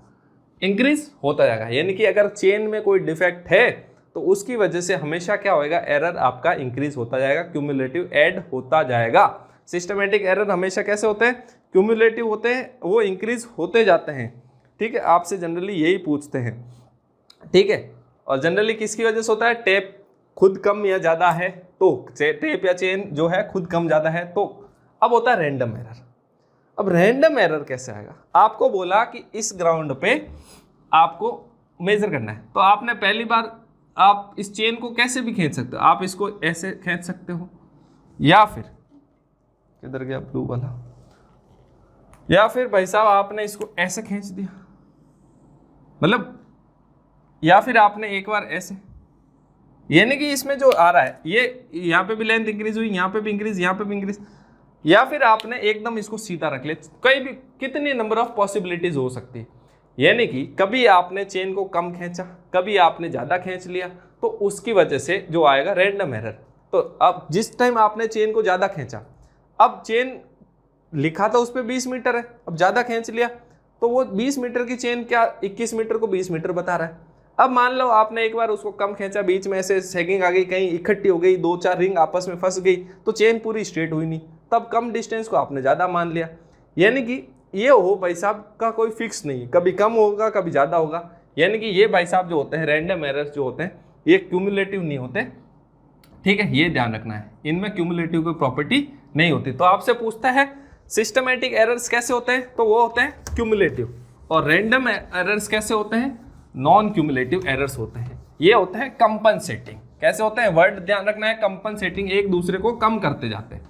यानी कि अगर चेन में कोई डिफेक्ट है तो उसकी वजह से हमेशा क्या होएगा, एरर आपका इंक्रीज होता जाएगा, क्यूमुलेटिव ऐड होता जाएगा। सिस्टमेटिक एरर हमेशा कैसे होते हैं, क्यूमुलेटिव होते हैं, वो इंक्रीज होते जाते हैं, ठीक है। आपसे जनरली यही पूछते हैं, ठीक है। और जनरली किसकी वजह से होता है, टेप खुद कम या ज्यादा है तो, टेप या चेन जो है खुद कम ज्यादा है तो। अब होता है रैंडम एरर। अब रैंडम एरर कैसे आएगा, आपको बोला कि इस ग्राउंड पे आपको मेजर करना है, तो आपने पहली बार आप इस चेन को कैसे भी खींच सकते हो, आप इसको ऐसे खींच सकते हो, या फिर किधर गया ब्लू वाला, या फिर भाई साहब आपने इसको ऐसे खींच दिया, मतलब, या फिर आपने एक बार ऐसे, यानी कि इसमें जो आ रहा है ये यहाँ पे भी लेंथ इंक्रीज हुई, यहाँ पे भी इंक्रीज, यहाँ पे भी इंक्रीज, या फिर आपने एकदम इसको सीधा रख लिया, कई भी कितनी नंबर ऑफ पॉसिबिलिटीज हो सकती है। यानी कि कभी आपने चेन को कम खींचा, कभी आपने ज़्यादा खींच लिया, तो उसकी वजह से जो आएगा रैंडम एरर। तो अब जिस टाइम आपने चेन को ज़्यादा खींचा, अब चेन लिखा था उस पर 20 मीटर है, अब ज़्यादा खींच लिया तो वो 20 मीटर की चेन क्या 21 मीटर को 20 मीटर बता रहा है। अब मान लो आपने एक बार उसको कम खींचा, बीच में ऐसे सैगिंग आ गई, कहीं इकट्ठी हो गई, 2-4 रिंग आपस में फंस गई, तो चेन पूरी स्ट्रेट हुई नहीं, तब कम डिस्टेंस को आपने ज़्यादा मान लिया। यानी कि ये हो भाई साहब का कोई फिक्स नहीं, कभी कम होगा कभी ज़्यादा होगा। यानी कि ये भाई साहब जो होते हैं रैंडम एरर्स जो होते हैं, ये क्यूमुलेटिव नहीं होते, ठीक है, ये ध्यान रखना है, इनमें क्यूमुलेटिव कोई प्रॉपर्टी नहीं होती। तो आपसे पूछता है सिस्टमेटिक एरर्स कैसे होते हैं, तो वो होते हैं क्यूमुलेटिव, और रैंडम एरर्स कैसे होते हैं, नॉन क्यूमुलेटिव एरर्स होते हैं। ये होते हैं कंपनसेटिंग। कैसे होते हैं, वर्ड ध्यान रखना है, कंपनसेटिंग, एक दूसरे को कम करते जाते हैं।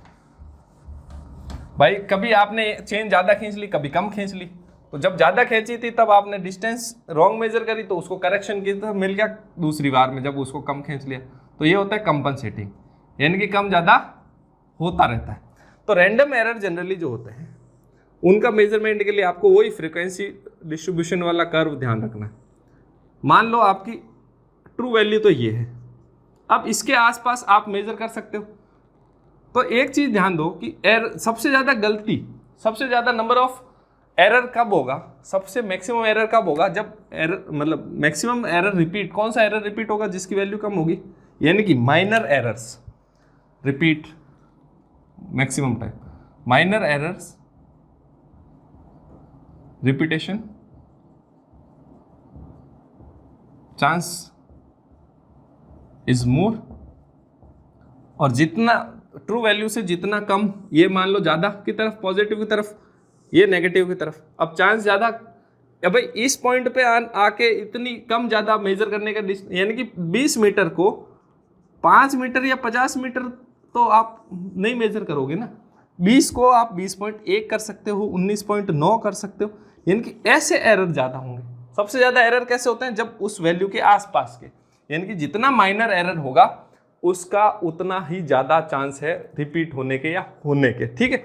भाई कभी आपने चेन ज्यादा खींच ली, कभी कम खींच ली, तो जब ज्यादा खींची थी तब आपने डिस्टेंस रॉन्ग मेजर करी, तो उसको करेक्शन की तरह मिल गया दूसरी बार में जब उसको कम खींच लिया, तो ये होता है कंपनसेटिंग, यानी कि कम ज्यादा होता रहता है। तो रैंडम एरर जनरली जो होते हैं उनका मेजरमेंट के लिए आपको वही फ्रीक्वेंसी डिस्ट्रीब्यूशन वाला कर्व ध्यान रखना है। मान लो आपकी ट्रू वैल्यू तो ये है, अब इसके आसपास आप मेजर कर सकते हो। तो एक चीज ध्यान दो कि एरर सबसे ज्यादा गलती, सबसे ज्यादा नंबर ऑफ एरर कब होगा, सबसे मैक्सिमम एरर कब होगा, जब एरर मतलब मैक्सिमम एरर रिपीट, कौन सा एरर रिपीट होगा, जिसकी वैल्यू कम होगी, यानी कि minor errors repeat maximum time, minor errors repetition chance is more, और जितना ट्रू वैल्यू से जितना कम, ये मान लो ज़्यादा की तरफ, पॉजिटिव की तरफ, ये नेगेटिव की तरफ। अब चांस ज़्यादा, अब भाई इस पॉइंट पे आके इतनी कम ज़्यादा मेजर करने का यानी कि 20 मीटर को 5 मीटर या 50 मीटर तो आप नहीं मेजर करोगे ना। 20 को आप 20.1 कर सकते हो, 19.9 कर सकते हो, यानी कि ऐसे एरर ज़्यादा होंगे। सबसे ज़्यादा एरर कैसे होते हैं? जब उस वैल्यू के आसपास के, यानी कि जितना माइनर एरर होगा उसका उतना ही ज़्यादा चांस है रिपीट होने के या होने के। ठीक है,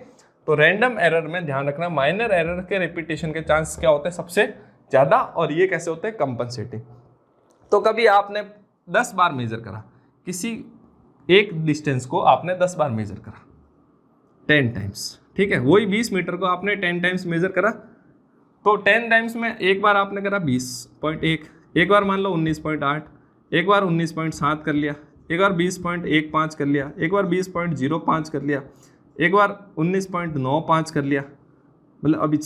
तो रैंडम एरर में ध्यान रखना, माइनर एरर के रिपीटेशन के चांस क्या होते हैं? सबसे ज़्यादा। और ये कैसे होते हैं? कंपनसेटिंग। तो कभी आपने 10 बार मेजर करा, किसी एक डिस्टेंस को आपने 10 बार मेजर करा, 10 टाइम्स, ठीक है, वही 20 मीटर को आपने 10 टाइम्स मेजर करा, तो 10 टाइम्स में एक बार आपने करा 20.1, एक बार मान लो 19.8, एक बार 19.7 कर लिया, एक बार 20.15 कर लिया, एक बार 20.05 कर लिया, एक बार 19.95 कर लिया, मतलब अभी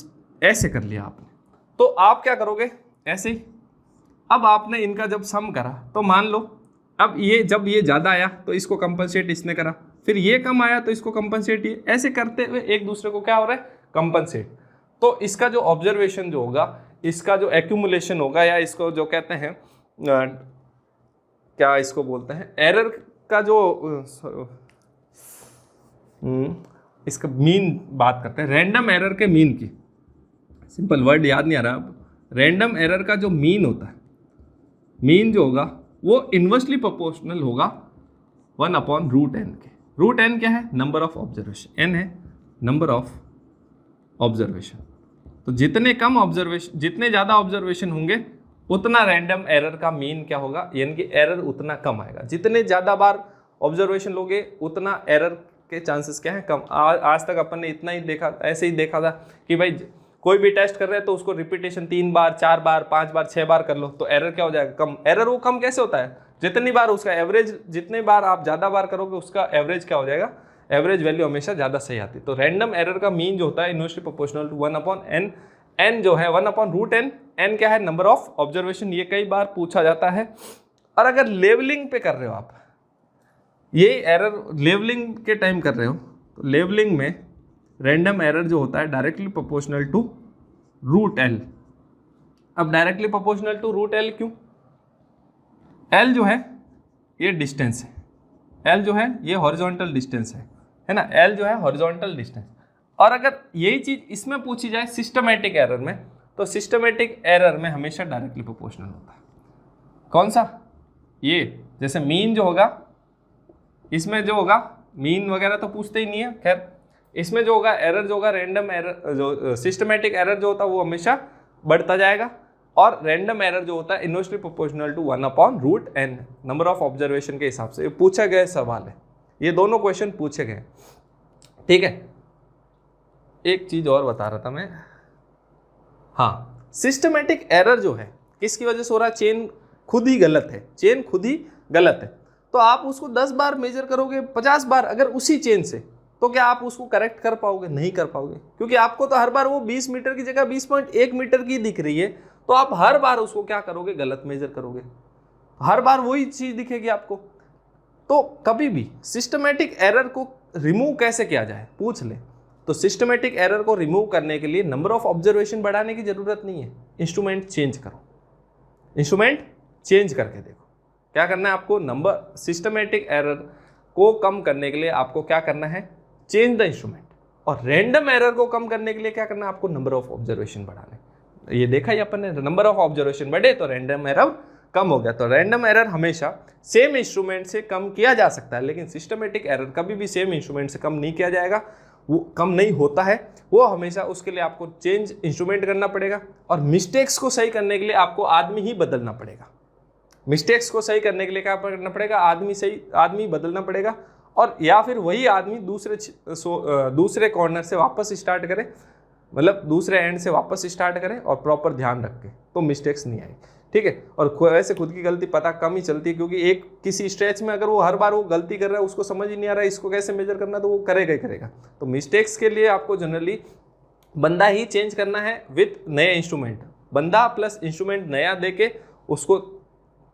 ऐसे कर लिया आपने। तो आप क्या करोगे? ऐसे ही। अब आपने इनका जब सम करा तो मान लो अब ये जब ये ज़्यादा आया तो इसको कंपनसेट इसने करा, फिर ये कम आया तो इसको कंपनसेट ये, ऐसे करते हुए एक दूसरे को क्या हो रहा है? कंपनसेट। तो इसका जो ऑब्जर्वेशन जो होगा, इसका जो एक्यूमुलेशन होगा, या इसको जो कहते हैं क्या इसको बोलते हैं, एरर का जो इसका मीन बात करते हैं, रैंडम एरर के मीन की, सिंपल वर्ड याद नहीं आ रहा अब। रैंडम एरर का जो मीन होता है, मीन जो होगा वो इन्वर्सली प्रोपोर्शनल होगा 1/√n के। रूट n क्या है? नंबर ऑफ ऑब्जर्वेशन, n है नंबर ऑफ ऑब्जर्वेशन। तो जितने कम ऑब्जर्वेशन, जितने ज़्यादा ऑब्जर्वेशन होंगे उतना रैंडम एरर का मीन क्या होगा, यानी कि एरर उतना कम आएगा। जितने ज़्यादा बार ऑब्जर्वेशन लोगे उतना एरर के चांसेस क्या है? कम। आज तक अपन ने इतना ही देखा, ऐसे ही देखा था कि भाई कोई भी टेस्ट कर रहे हैं तो उसको रिपीटेशन 3 बार 4 बार 5 बार 6 बार कर लो तो एरर क्या हो जाएगा? कम। एरर वो कम कैसे होता है? जितनी बार उसका एवरेज, जितने बार आप ज़्यादा बार करोगे उसका एवरेज क्या हो जाएगा? एवरेज वैल्यू हमेशा ज़्यादा सही आती है। तो रैंडम एरर का मीन जो होता है inversely proportional to 1/n, n जो है 1/√n, n क्या है? Number of observation. ये कई बार पूछा जाता है। और अगर लेवलिंग पे कर रहे हो आप, ये एरर लेवलिंग के टाइम कर रहे हो, तो लेवलिंग में रैंडम एरर जो होता है डायरेक्टली प्रोपोर्शनल टू √l। अब डायरेक्टली प्रोपोर्शनल टू √l क्यों? l जो है ये डिस्टेंस है, l जो है ये हॉरिजॉन्टल डिस्टेंस है ना, l जो है हॉरिजॉन्टल डिस्टेंस। और अगर यही चीज इसमें पूछी जाए सिस्टमैटिक एरर में, तो सिस्टमैटिक एरर में हमेशा डायरेक्टली प्रोपोर्शनल होता है। कौन सा? ये जैसे मीन जो होगा, इसमें जो होगा मीन वगैरह तो पूछते ही नहीं है, खैर इसमें जो होगा एरर जो होगा, रैंडम एरर जो सिस्टमैटिक एरर जो होता है वो हमेशा बढ़ता जाएगा, और रैंडम एरर जो होता है inversely proportional to 1/√n, number of observation के हिसाब से। ये पूछा गया सवाल है, ये दोनों क्वेश्चन पूछे गए। ठीक है, एक चीज और बता रहा था मैं, हाँ, सिस्टमैटिक एरर जो है किसकी वजह से हो रहा है? चेन खुद ही गलत है, चेन खुद ही गलत है। तो आप उसको 10 बार मेजर करोगे, 50 बार अगर उसी चेन से, तो क्या आप उसको करेक्ट कर पाओगे? नहीं कर पाओगे, क्योंकि आपको तो हर बार वो 20 मीटर की जगह 20.1 मीटर की दिख रही है, तो आप हर बार उसको क्या करोगे? गलत मेजर करोगे, हर बार वही चीज दिखेगी आपको। तो कभी भी सिस्टमैटिक एरर को रिमूव कैसे किया जाए पूछ ले, तो सिस्टमैटिक एरर को रिमूव करने के लिए नंबर ऑफ ऑब्जर्वेशन बढ़ाने की जरूरत नहीं है, इंस्ट्रूमेंट चेंज करो, इंस्ट्रूमेंट चेंज करके देखो। क्या करना है आपको? नंबर सिस्टमैटिक एरर को कम करने के लिए आपको क्या करना है? Change the instrument. और रैंडम एरर को कम करने के लिए क्या करना है आपको? नंबर ऑफ ऑब्जर्वेशन बढ़ाने। ये देखा ही अपन ने, नंबर ऑफ ऑब्जर्वेशन बढ़े तो रैंडम एरर कम हो गया। तो रैंडम एरर हमेशा सेम इंस्ट्रूमेंट से कम किया जा सकता है, लेकिन सिस्टमैटिक एरर कभी भी सेम इंस्ट्रूमेंट से कम नहीं किया जाएगा, वो कम नहीं होता है, वो हमेशा उसके लिए आपको चेंज इंस्ट्रूमेंट करना पड़ेगा। और मिस्टेक्स को सही करने के लिए आपको आदमी ही बदलना पड़ेगा। मिस्टेक्स को सही करने के लिए क्या करना पड़ेगा? आदमी बदलना पड़ेगा, और या फिर वही आदमी दूसरे कॉर्नर से वापस स्टार्ट करे, मतलब दूसरे एंड से वापस स्टार्ट करे और प्रॉपर ध्यान रख के, तो मिस्टेक्स नहीं आएगी। ठीक है, और वैसे खुद की गलती पता कम ही चलती है, क्योंकि एक किसी स्ट्रेच में अगर वो हर बार वो गलती कर रहा है, उसको समझ ही नहीं आ रहा है इसको कैसे मेजर करना, तो वो करेगा ही करेगा। तो मिस्टेक्स के लिए आपको जनरली बंदा ही चेंज करना है विथ नए इंस्ट्रूमेंट, बंदा प्लस इंस्ट्रूमेंट नया दे के उसको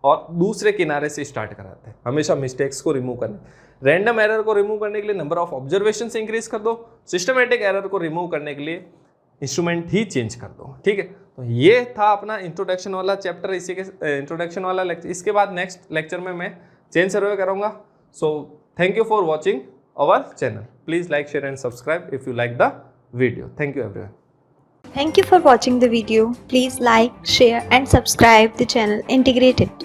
और दूसरे किनारे से स्टार्ट कराते हैं। हमेशा मिस्टेक्स को रिमूव करने, रैंडम एरर को रिमूव करने के लिए नंबर ऑफ ऑब्जर्वेशन से इंक्रीज कर दो, सिस्टमेटिक एरर को रिमूव करने के लिए इंस्ट्रूमेंट ही चेंज कर दो। ठीक है, तो ये था अपना इंट्रोडक्शन वाला चैप्टर, इसी के इंट्रोडक्शन वाला लेक्चर। इसके बाद नेक्स्ट लेक्चर में मैं चेन सर्वे करूँगा। So thank you for watching our channel. Please like, share and subscribe if you like the video. Thank you everyone. Thank you for watching the video. Please like, share and subscribe the channel Integrated.